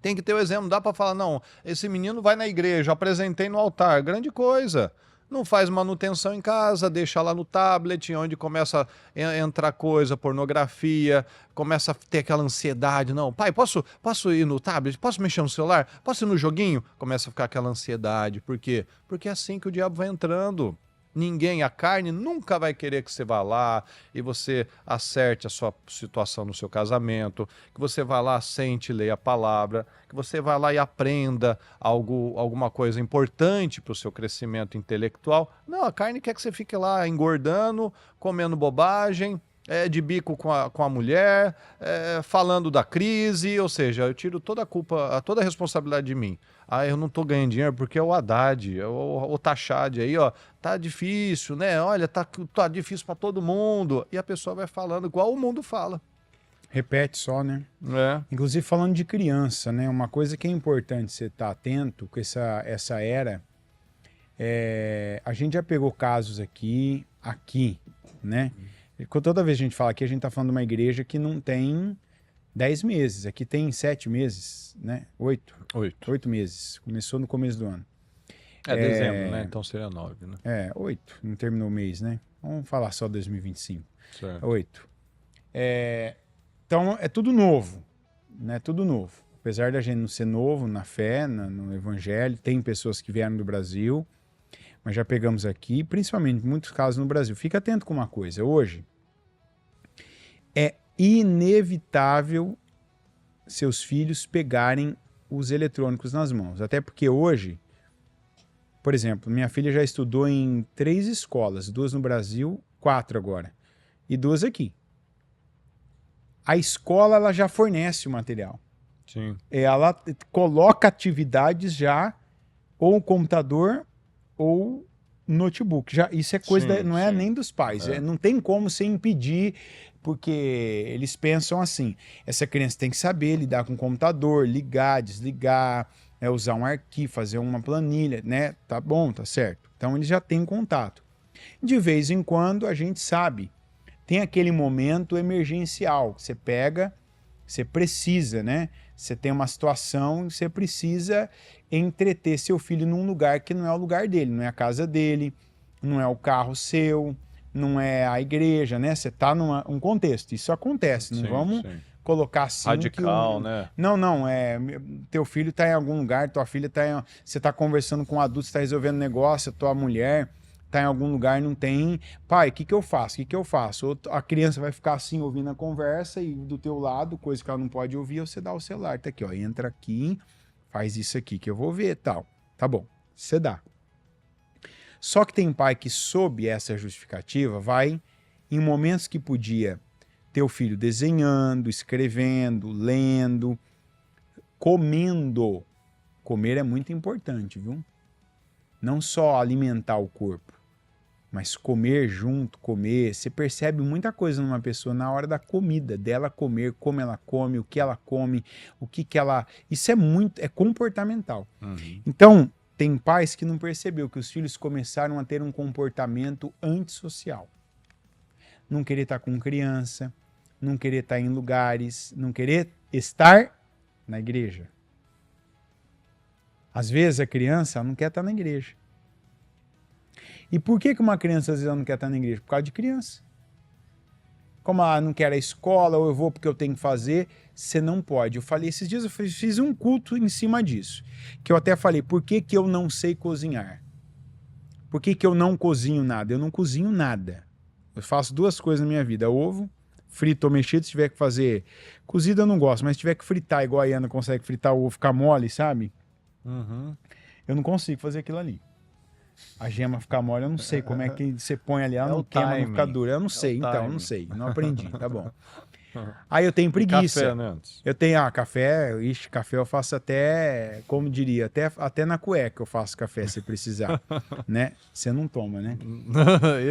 Tem que ter o exemplo, não dá para falar, não, esse menino vai na igreja, apresentei no altar, grande coisa. Não faz manutenção em casa, deixa lá no tablet, onde começa a entrar coisa, pornografia, começa a ter aquela ansiedade. Não, pai, posso ir no tablet? Posso mexer no celular? Posso ir no joguinho? Começa a ficar aquela ansiedade. Por quê? Porque é assim que o diabo vai entrando. A carne nunca vai querer que você vá lá e você acerte a sua situação no seu casamento, que você vá lá, sente, leia a palavra, que você vá lá e aprenda alguma coisa importante para o seu crescimento intelectual. Não, a carne quer que você fique lá engordando, comendo bobagem, de bico com a mulher, falando da crise, ou seja, eu tiro toda a culpa, toda a responsabilidade de mim. Ah, eu não tô ganhando dinheiro porque é o Haddad, é o Tachad aí, ó, tá difícil, né? Olha, tá difícil para todo mundo. E a pessoa vai falando igual o mundo fala. Repete só, né? Inclusive falando de criança, né? Uma coisa que é importante você estar atento com essa era, a gente já pegou casos aqui, né? Toda vez que a gente fala aqui, a gente tá falando de uma igreja que não tem 10 meses. Aqui tem 7 meses, né? 8 meses. Começou no começo do ano. Dezembro, né? Então seria 9, né? 8. Não terminou o mês, né? Vamos falar só 2025. Certo. 8. Então, é tudo novo, né? Tudo novo. Apesar da gente não ser novo na fé, no evangelho, tem pessoas que vieram do Brasil, mas já pegamos aqui, principalmente em muitos casos no Brasil. Fica atento com uma coisa. Hoje, é inevitável seus filhos pegarem os eletrônicos nas mãos. Até porque hoje, por exemplo, minha filha já estudou em 3 escolas, 2 no Brasil, 4 agora, e 2 aqui. A escola ela já fornece o material. Sim. Ela coloca atividades já, ou computador, ou notebook. Isso é coisa, não é nem dos pais. Não tem como você impedir, porque eles pensam assim, essa criança tem que saber lidar com o computador, ligar, desligar, usar um arquivo, fazer uma planilha, né? Tá bom, tá certo. Então eles já têm contato. De vez em quando a gente sabe, tem aquele momento emergencial, que você pega, você precisa, né? Você tem uma situação, você precisa entreter seu filho num lugar que não é o lugar dele, não é a casa dele, não é o carro seu, não é a igreja, né? Você está num contexto, isso acontece, não vamos colocar assim... Radical, né? Não, teu filho está em algum lugar, tua filha está em... Você está conversando com um adulto, você está resolvendo negócio, tua mulher está em algum lugar, não tem... Pai, o que eu faço? O que eu faço? Ou a criança vai ficar assim, ouvindo a conversa e do teu lado, coisa que ela não pode ouvir, você dá o celular, tá aqui, ó, entra aqui, faz isso aqui que eu vou ver, tal. Tá bom, você dá. Só que tem pai que, sob essa justificativa, vai em momentos que podia ter o filho desenhando, escrevendo, lendo, comendo. Comer é muito importante, viu? Não só alimentar o corpo, mas comer junto, comer. Você percebe muita coisa numa pessoa na hora da comida, dela comer, como ela come, o que ela come, o que ela... Isso é comportamental. Então, tem pais que não percebeu que os filhos começaram a ter um comportamento antissocial. Não querer estar com criança, não querer estar em lugares, não querer estar na igreja. Às vezes a criança ela não quer estar na igreja. E por que uma criança às vezes ela não quer estar na igreja? Por causa de criança. Como ela não quer a escola, ou eu vou porque eu tenho que fazer, você não pode. Eu falei, esses dias eu fiz um culto em cima disso. Que eu até falei, por que eu não sei cozinhar? Por que eu não cozinho nada? Eu não cozinho nada. Eu faço 2 coisas na minha vida. Ovo, frito ou mexido, se tiver que fazer... Cozido eu não gosto, mas se tiver que fritar, igual a Iana consegue fritar o ovo, ficar mole, sabe? Eu não consigo fazer aquilo ali. A gema ficar mole, eu não sei como é que você põe ali, ela não queima, não fica dura. Eu não sei, então, eu não sei. Não aprendi, tá bom. Aí eu tenho preguiça. E café, né? Eu tenho, café, café eu faço até, como diria, até na cueca eu faço café se precisar, né? Você não toma, né?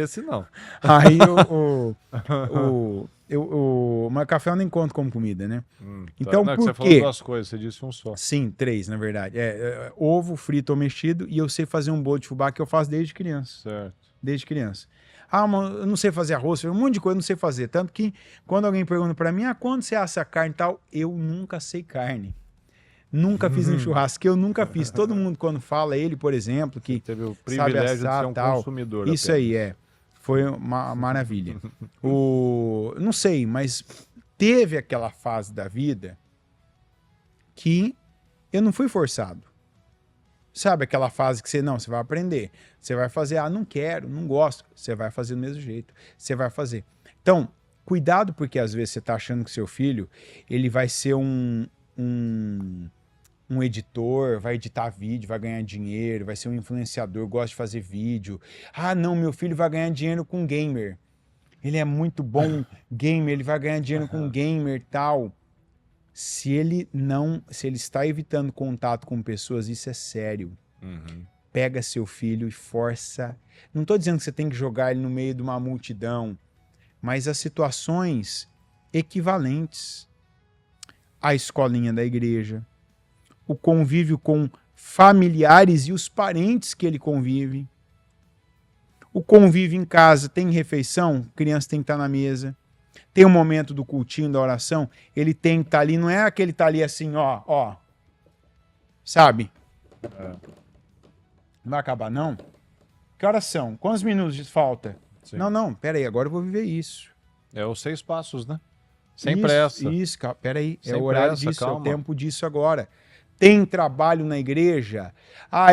Esse não. Aí mas café eu nem conto como comida, né? Então, não, por você quê? falou 2 coisas, você disse um só. Sim, 3, na verdade. Ovo frito ou mexido e eu sei fazer um bolo de fubá que eu faço desde criança. Certo. Desde criança. Mas eu não sei fazer arroz, um monte de coisa eu não sei fazer. Tanto que quando alguém pergunta pra mim, quando você assa carne e tal, eu nunca sei carne. Nunca fiz um churrasco, que eu nunca fiz. Todo mundo quando fala, ele, por exemplo, que Você teve o sabe privilégio assar, de ser um tal. consumidor. Isso aí, foi uma maravilha. Não sei, mas teve aquela fase da vida que eu não fui forçado. Sabe aquela fase que você vai aprender, você vai fazer, não quero, não gosto, você vai fazer do mesmo jeito, você vai fazer. Então, cuidado porque às vezes você está achando que seu filho, ele vai ser um editor, vai editar vídeo, vai ganhar dinheiro, vai ser um influenciador, gosta de fazer vídeo. Não, meu filho vai ganhar dinheiro com gamer. Ele é muito bom gamer, ele vai ganhar dinheiro com gamer e tal. Se ele está evitando contato com pessoas, isso é sério. Pega seu filho e força. Não estou dizendo que você tem que jogar ele no meio de uma multidão, mas as situações equivalentes. A escolinha da igreja, o convívio com familiares e os parentes que ele convive, o convívio em casa, tem refeição, criança tem que estar na mesa. Tem um momento do cultinho, da oração, ele tem que estar ali, não é aquele que está ali assim, ó. Sabe? Não vai acabar, não? Que horas são? Quantos minutos falta? Sim. Não, peraí, agora eu vou viver isso. É os 6 passos, né? Sem pressa. Isso, peraí, Sem o horário pressa, disso, calma. é o tempo disso agora. Tem trabalho na igreja?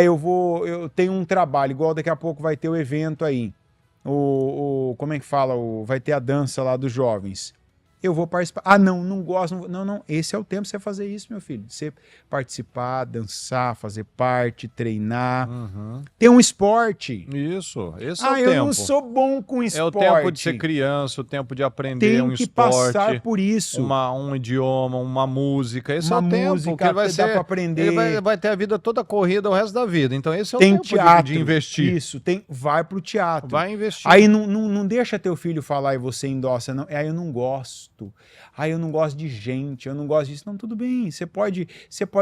Eu tenho um trabalho, igual daqui a pouco vai ter o evento aí. Como é que fala? Vai ter a dança lá dos jovens. Eu vou participar. Não gosto. Não. Esse é o tempo de você fazer isso, meu filho. De você participar, dançar, fazer parte, treinar. Ter um esporte. Isso. Esse é o tempo. Eu não sou bom com esporte. É o tempo de ser criança, o tempo de aprender um esporte. Tem que passar por isso. Um idioma, uma música. Esse é o música, tempo que ele vai ser. Dá pra aprender. Ele vai ter a vida toda corrida o resto da vida. Então esse é o tem tempo teatro, de investir. Isso, vai pro teatro. Vai investir. Aí não deixa teu filho falar e você endossa. Não. Eu não gosto. Eu não gosto de gente, eu não gosto disso. Não, tudo bem. Você pode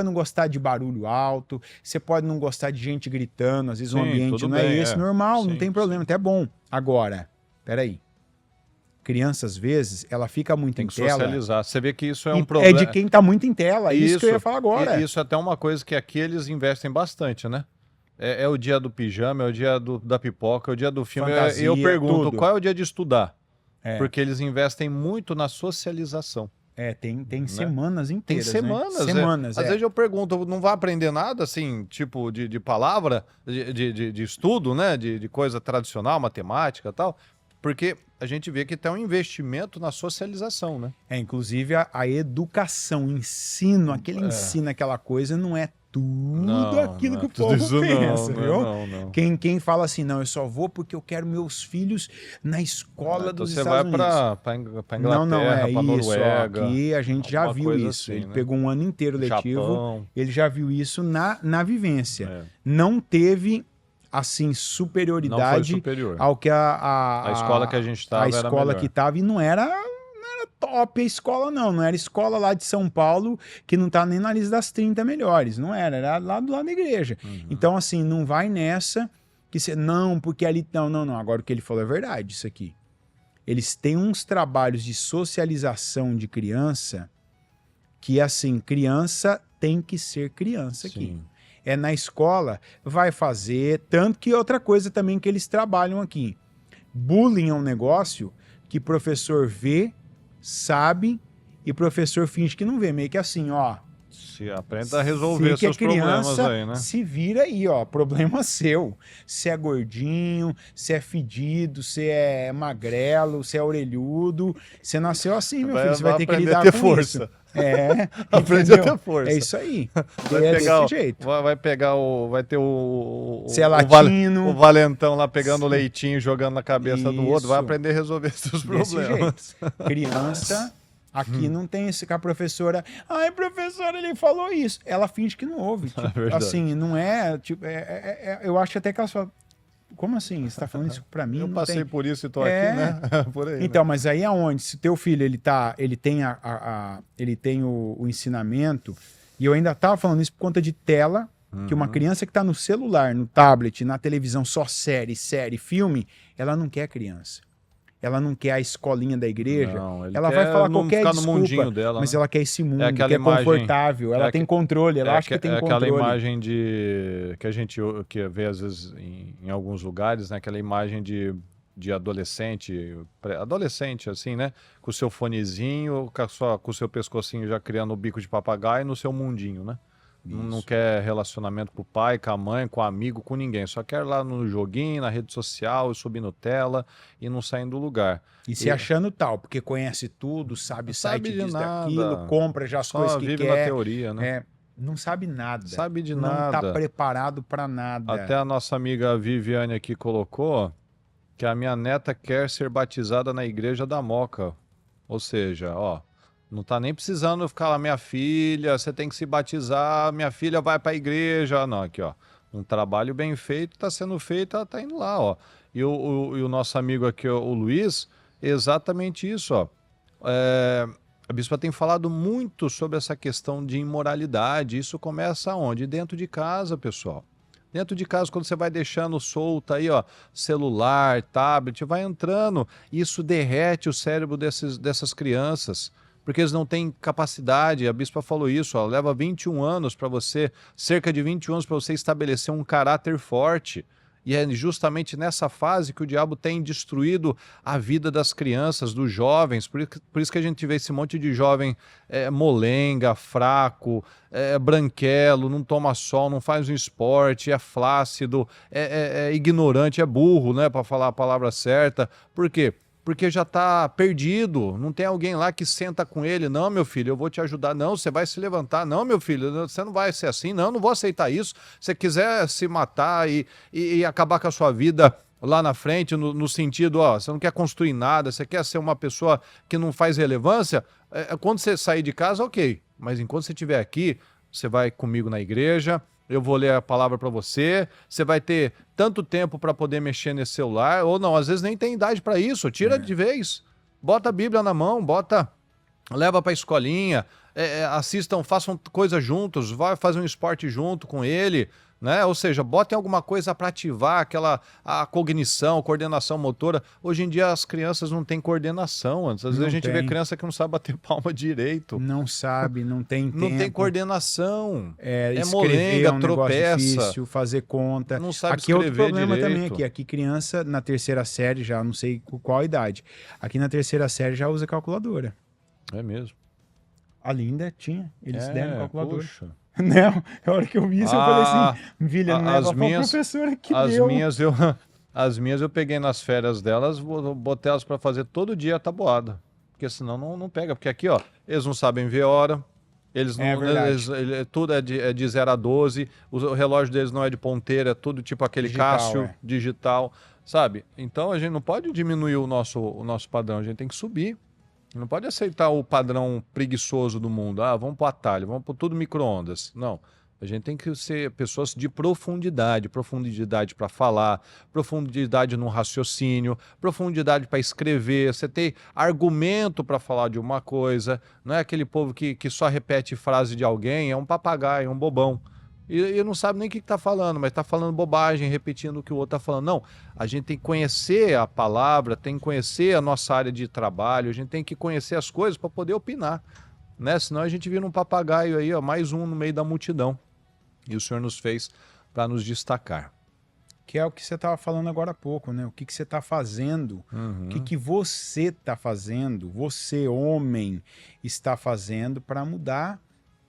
não gostar de barulho alto, você pode não gostar de gente gritando, às vezes o ambiente não é esse, normal, não tem problema, até bom. Agora, peraí. Criança, às vezes, ela fica muito em tela. Tem que socializar. Você vê que isso é um problema. É de quem tá muito em tela, isso que eu ia falar agora. Isso é até uma coisa que aqui eles investem bastante, né? É o dia do pijama, é o dia da pipoca, é o dia do filme. Fantasia, eu pergunto, tudo. qual é o dia de estudar? Porque eles investem muito na socialização. Tem semanas inteiras. Tem semanas. Né? Às vezes eu pergunto, não vai aprender nada, assim, tipo de palavra, de estudo, né? De coisa tradicional, matemática e tal. Porque a gente vê que tem um investimento na socialização, né? Inclusive a educação, ensino, ensina aquela coisa, não é tudo aquilo que o povo pensa, viu? Não. Quem fala assim, eu só vou porque eu quero meus filhos na escola dos Estados Unidos. Você vai para Inglaterra, para Noruega. Aqui a gente já viu isso. Assim, ele né? pegou um ano inteiro letivo, Japão. Ele já viu isso na vivência. Não teve assim superioridade ao que a escola que a gente estava, a escola que estava, e não era top a escola, não era escola lá de São Paulo que não tá nem na lista das 30 melhores, não era lá do lado da igreja. Então assim, não vai nessa que você, porque ali, não, agora o que ele falou é verdade, isso aqui. Eles têm uns trabalhos de socialização de criança que assim, criança tem que ser criança aqui. É na escola, vai fazer. Tanto que outra coisa também que eles trabalham aqui. Bullying é um negócio que professor vê, sabe, e professor finge que não vê. Meio que assim, ó. Se aprenda a resolver seus problemas aí, né? Se vira aí, ó, problema seu. Se é gordinho, se é fedido, se é magrelo, se é orelhudo, você nasceu assim, meu filho, você vai ter que lidar com força. isso. É, aprende a ter força. É isso aí. Vai é pegar, desse jeito. Vai ter o Se é latino. O valentão lá pegando o leitinho, jogando na cabeça do outro, vai Isso. aprender a resolver seus Desse problemas. jeito. Criança, aqui não tem esse que a professora. Ai, professora, ele falou isso. Ela finge que não ouve. Tipo, verdade. assim, não é. Tipo, eu acho até que ela só. Como assim? Você tá falando isso pra mim? Eu Não passei tem... por isso e tô aqui, né? Por aí, Então, né? mas aí aonde? Se teu filho ele tem o ensinamento, e eu ainda tava falando isso por conta de tela, que uma criança que tá no celular, no tablet, na televisão, só série, filme, ela não quer criança. Ela não quer a escolinha da igreja. Não, ele ela quer vai falar não qualquer ficar no desculpa, mundinho dela, mas né? ela quer esse mundo, aquela que é imagem- confortável, ela tem controle, ela acha que tem controle. aquela imagem que a gente vê às vezes em alguns lugares, né? Aquela imagem de adolescente assim, né? Com o seu fonezinho, com o seu pescocinho já criando o bico de papagaio no seu mundinho, né? Não quer relacionamento com o pai, com a mãe, com o amigo, com ninguém. Só quer lá no joguinho, na rede social, subindo tela e não saindo do lugar. E se achando tal, porque conhece tudo, sabe site de disso, nada. daquilo, compra já as Só coisas que vive quer. na teoria, né? Não sabe nada. Sabe de não nada. tá preparado para nada. Até a nossa amiga Viviane aqui colocou que a minha neta quer ser batizada na igreja da Moca. Ou seja, ó, não tá nem precisando ficar lá, minha filha, você tem que se batizar, minha filha vai para a igreja. Não, aqui, ó, um trabalho bem feito está sendo feito, ela tá indo lá, ó. E o nosso amigo aqui, o Luiz, exatamente isso, ó. A bispa tem falado muito sobre essa questão de imoralidade. Isso começa onde? Dentro de casa, pessoal. Dentro de casa, quando você vai deixando solta aí, ó, celular, tablet, vai entrando. Isso derrete o cérebro dessas crianças, porque eles não têm capacidade. A bispa falou isso, ó, leva 21 anos para você, cerca de 21 anos para você estabelecer um caráter forte. E é justamente nessa fase que o diabo tem destruído a vida das crianças, dos jovens. Por isso que a gente vê esse monte de jovem molenga, fraco, branquelo, não toma sol, não faz um esporte, é flácido, é ignorante, é burro, né, para falar a palavra certa. Por quê? Porque já está perdido, não tem alguém lá que senta com ele, não, meu filho, eu vou te ajudar, não, você vai se levantar, não, meu filho, você não vai ser assim, não, não vou aceitar isso, se quiser se matar e acabar com a sua vida lá na frente, no sentido, ó, você não quer construir nada, você quer ser uma pessoa que não faz relevância, quando você sair de casa, ok, mas enquanto você estiver aqui, você vai comigo na igreja, eu vou ler a palavra para você, você vai ter tanto tempo para poder mexer nesse celular, ou não, às vezes nem tem idade para isso, tira de vez, bota a Bíblia na mão, leva para a escolinha, assistam, façam coisa juntos, vai fazer um esporte junto com ele, né? Ou seja, botem alguma coisa para ativar a cognição, coordenação motora. Hoje em dia as crianças não têm coordenação. Às vezes a gente vê criança que não sabe bater palma direito. Não sabe, não tem tempo. Não tem coordenação. Molenga, tropeça. Difícil, fazer conta. Não sabe aqui é outro problema direito. também aqui criança na terceira série já, não sei qual a idade. Aqui na terceira série já usa calculadora. É mesmo. A Linda tinha, eles deram calculadora. Puxa. Não, a hora que eu vi isso, eu falei assim, filha, não leva pra professora que deu. As minhas eu peguei nas férias delas, botei elas para fazer todo dia a tabuada, porque senão não pega, porque aqui, ó, eles não sabem ver hora, eles não, tudo é de 0 a 12, o relógio deles não é de ponteira, é tudo tipo aquele digital, Cássio digital, sabe? Então a gente não pode diminuir o nosso padrão, a gente tem que subir. Não pode aceitar o padrão preguiçoso do mundo. Ah, vamos para o atalho, vamos para tudo micro-ondas. Não. A gente tem que ser pessoas de profundidade para falar, profundidade no raciocínio, profundidade para escrever. Você tem argumento para falar de uma coisa. Não é aquele povo que só repete frase de alguém, é um papagaio, é um bobão. E não sabe nem o que está falando, mas está falando bobagem, repetindo o que o outro está falando. Não, a gente tem que conhecer a palavra, tem que conhecer a nossa área de trabalho, a gente tem que conhecer as coisas para poder opinar, né? Senão a gente vira um papagaio aí, ó, mais um no meio da multidão. e o Senhor nos fez para nos destacar. Que é o que você estava falando agora há pouco, né? O que você está fazendo, o que você está fazendo, você, homem, está fazendo para mudar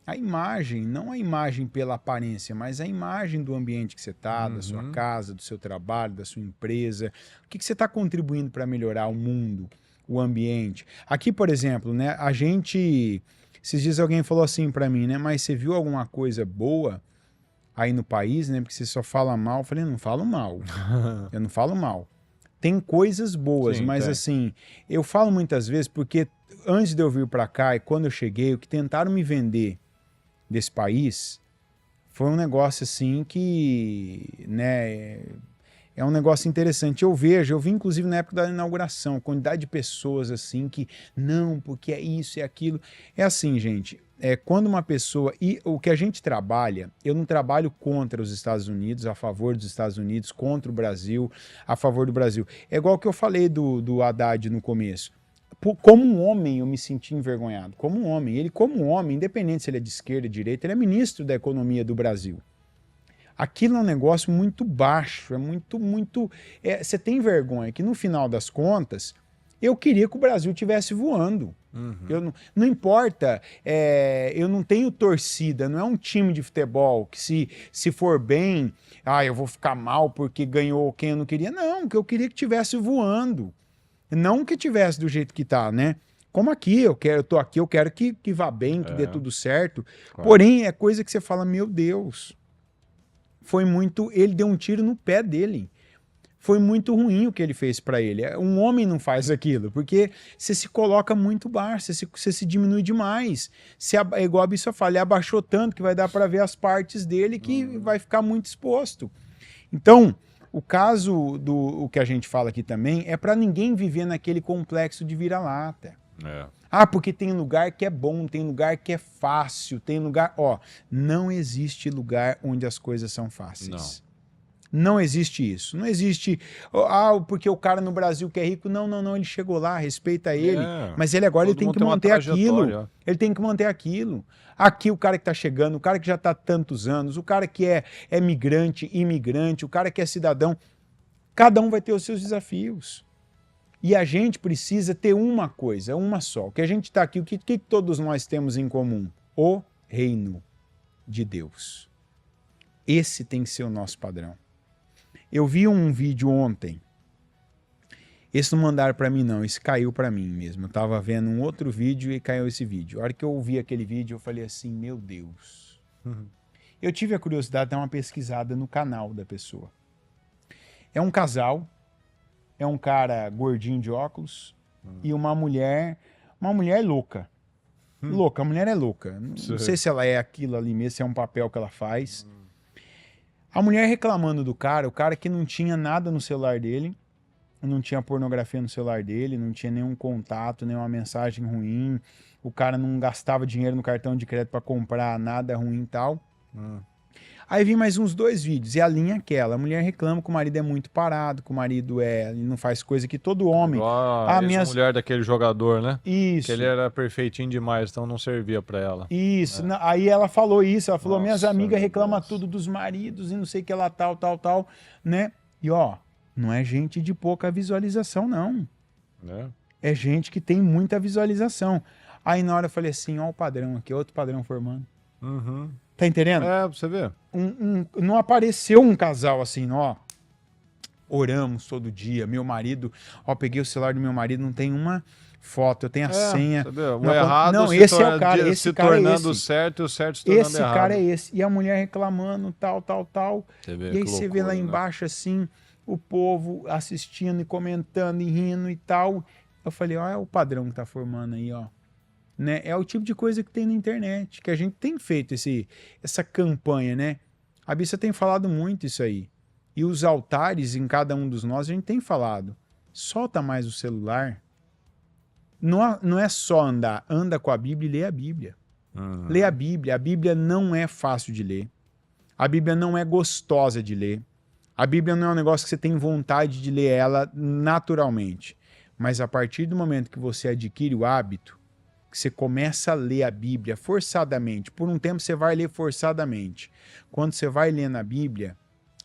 a imagem, não a imagem pela aparência, mas a imagem do ambiente que você está, da sua casa, do seu trabalho, da sua empresa. O que você está contribuindo para melhorar o mundo, o ambiente? Aqui, por exemplo, né? A gente... Esses dias alguém falou assim para mim, né? Mas você viu alguma coisa boa aí no país, né? Porque você só fala mal. Eu falei, não falo mal. Eu não falo mal. Tem coisas boas, Sim, mas tem. assim, eu falo muitas vezes porque antes de eu vir para cá e quando eu cheguei, o que tentaram me vender desse país foi um negócio assim que, né, é um negócio interessante. Eu vi inclusive na época da inauguração, a quantidade de pessoas assim que, não, porque é isso, é aquilo. É assim, gente, quando uma pessoa, e o que a gente trabalha, eu não trabalho contra os Estados Unidos, a favor dos Estados Unidos, contra o Brasil, a favor do Brasil. É igual que eu falei do Haddad no começo. Como um homem, eu me senti envergonhado. Como um homem. Ele, como um homem, independente se ele é de esquerda ou de direita, ele é ministro da economia do Brasil. Aquilo é um negócio muito baixo, é muito... Você tem vergonha que, no final das contas, eu queria que o Brasil estivesse voando. Não importa, eu não tenho torcida, não é um time de futebol que se for bem, eu vou ficar mal porque ganhou quem eu não queria. Não, que eu queria que estivesse voando. Não que tivesse do jeito que tá, né? Como aqui, eu tô aqui, eu quero que vá bem, que dê tudo certo. Claro. Porém, é coisa que você fala, meu Deus, foi muito... Ele deu um tiro no pé dele. Foi muito ruim o que ele fez para ele. Um homem não faz aquilo, porque você se coloca muito baixo, você se diminui demais. É igual a Bissa fala, ele abaixou tanto que vai dar para ver as partes dele que vai ficar muito exposto. Então... O caso o que a gente fala aqui também é para ninguém viver naquele complexo de vira-lata. Porque tem lugar que é bom, tem lugar que é fácil, tem lugar... não existe lugar onde as coisas são fáceis. Não existe isso. Não existe... porque o cara no Brasil que é rico... Não, ele chegou lá, respeita ele. Mas ele agora ele tem que manter aquilo. Ele tem que manter aquilo. Aqui o cara que está chegando, o cara que já está há tantos anos, o cara que é migrante, imigrante, o cara que é cidadão, cada um vai ter os seus desafios. E a gente precisa ter uma coisa, uma só. O que a gente está aqui, o que todos nós temos em comum? O reino de Deus. Esse tem que ser o nosso padrão. Eu vi um vídeo ontem. Esse não mandaram para mim não, esse caiu para mim mesmo. Eu tava vendo um outro vídeo e caiu esse vídeo. A hora que eu ouvi aquele vídeo, eu falei assim, meu Deus. Eu tive a curiosidade de dar uma pesquisada no canal da pessoa. É um casal, é um cara gordinho de óculos e uma mulher louca. Louca, a mulher é louca. Não sei se ela é aquilo ali mesmo, se é um papel que ela faz. A mulher reclamando do cara, o cara que não tinha nada no celular dele, não tinha pornografia no celular dele, não tinha nenhum contato, nenhuma mensagem ruim, o cara não gastava dinheiro no cartão de crédito para comprar nada ruim e tal. Aí vi mais uns 2 vídeos, e a linha é aquela, a mulher reclama que o marido é muito parado, que o marido ele não faz coisa que todo homem... A mulher daquele jogador, né? Isso. Que ele era perfeitinho demais, então não servia para ela. Isso, aí ela falou isso, ela falou, minhas amigas reclamam tudo dos maridos e não sei o que lá, tal, né? E não é gente de pouca visualização, não. É gente que tem muita visualização. Aí na hora eu falei assim, o padrão aqui, outro padrão formando. Tá entendendo? Pra você ver. Não apareceu um casal assim, oramos todo dia, meu marido, peguei o celular do meu marido, não tem uma foto, eu tenho a senha. O errado não, esse é o cara, esse se cara tornando é esse. certo e o certo se tornando esse errado. Esse cara é esse. E a mulher reclamando, tal. Você vê, e aí você vê lá embaixo assim, o povo assistindo e comentando e rindo e tal. Eu falei, é o padrão que tá formando aí, Né? É o tipo de coisa que tem na internet, que a gente tem feito essa campanha, né? A Bissa tem falado muito isso aí. E os altares em cada um dos nós, a gente tem falado. Solta mais o celular. Não é só andar. Anda com a Bíblia e lê a Bíblia. Lê a Bíblia. A Bíblia não é fácil de ler. A Bíblia não é gostosa de ler. A Bíblia não é um negócio que você tem vontade de ler ela naturalmente. Mas a partir do momento que você adquire o hábito, que você começa a ler a Bíblia forçadamente. Por um tempo você vai ler forçadamente. Quando você vai lendo a Bíblia,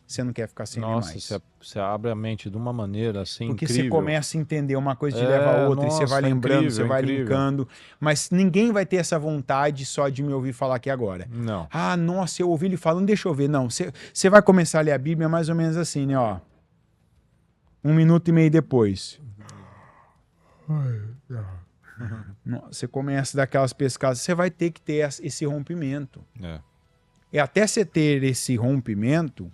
você não quer ficar sem ler mais. Nossa, você abre a mente de uma maneira assim Porque incrível. você começa a entender uma coisa te leva a outra, e você vai lembrando, incrível, você vai incrível. linkando. Mas ninguém vai ter essa vontade só de me ouvir falar aqui agora. Não. Ah, nossa, eu ouvi ele falando, deixa eu ver. Não, você vai começar a ler a Bíblia mais ou menos assim, né? Ó, 1 minuto e meio depois. Você começa daquelas pescadas, você vai ter que ter esse rompimento. E até você ter esse rompimento,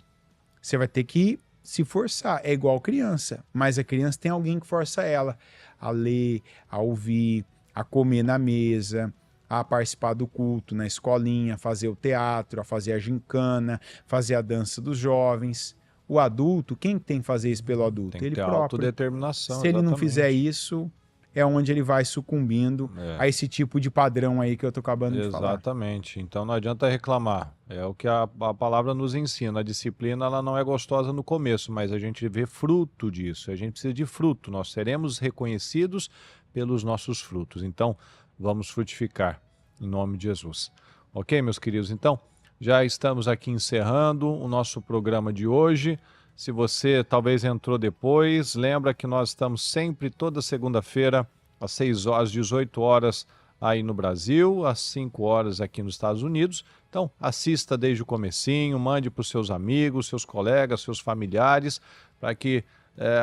você vai ter que se forçar. É igual criança, mas a criança tem alguém que força ela a ler, a ouvir, a comer na mesa, a participar do culto na escolinha, a fazer o teatro, a fazer a gincana, fazer a dança dos jovens. O adulto, quem tem que fazer isso pelo adulto? Tem que Ele ter próprio. autodeterminação. Se ele não exatamente. fizer isso, é onde ele vai sucumbindo a esse tipo de padrão aí que eu tô acabando de falar. Exatamente. Então não adianta reclamar. É o que a palavra nos ensina. A disciplina ela não é gostosa no começo, mas a gente vê fruto disso. A gente precisa de fruto. Nós seremos reconhecidos pelos nossos frutos. Então vamos frutificar em nome de Jesus. Ok, meus queridos? Então já estamos aqui encerrando o nosso programa de hoje. Se você talvez entrou depois, lembra que nós estamos sempre toda segunda-feira às 6 horas, às 18 horas aí no Brasil, às 5 horas aqui nos Estados Unidos. Então assista desde o comecinho, mande para os seus amigos, seus colegas, seus familiares, para que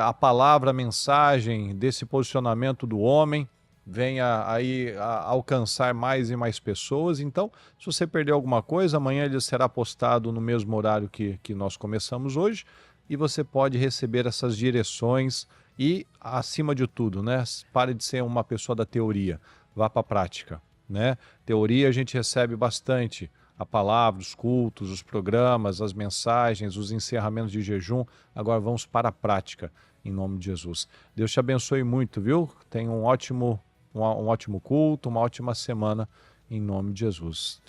a palavra, a mensagem desse posicionamento do homem venha aí a alcançar mais e mais pessoas. Então, se você perdeu alguma coisa, amanhã ele será postado no mesmo horário que nós começamos hoje, e você pode receber essas direções e, acima de tudo, né, pare de ser uma pessoa da teoria, vá para a prática, né? Teoria a gente recebe bastante, a palavra, os cultos, os programas, as mensagens, os encerramentos de jejum. Agora vamos para a prática, em nome de Jesus. Deus te abençoe muito, viu? Tenha um ótimo culto, uma ótima semana, em nome de Jesus.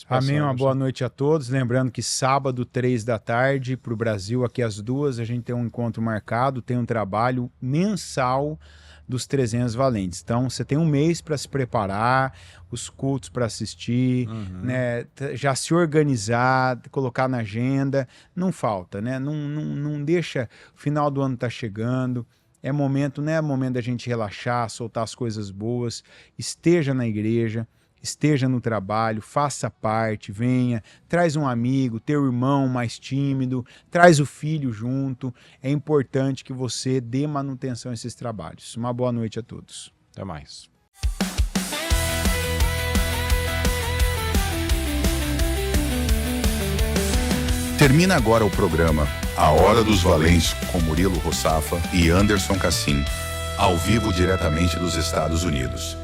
Amém, uma boa noite a todos. Lembrando que sábado, 3 da tarde, para o Brasil, aqui às 2, a gente tem um encontro marcado, tem um trabalho mensal dos 300 valentes. Então, você tem um mês para se preparar, os cultos para assistir, né? Já se organizar, colocar na agenda, não falta, né? Não deixa, o final do ano tá chegando. É momento, não é momento da gente relaxar, soltar as coisas boas. Esteja na igreja, esteja no trabalho, faça parte, venha, traz um amigo, teu irmão mais tímido, traz o filho junto. É importante que você dê manutenção a esses trabalhos. Uma boa noite a todos. Até mais. Termina agora o programa A Hora dos Valentes com Murilo Rossafa e Anderson Cassim, ao vivo diretamente dos Estados Unidos.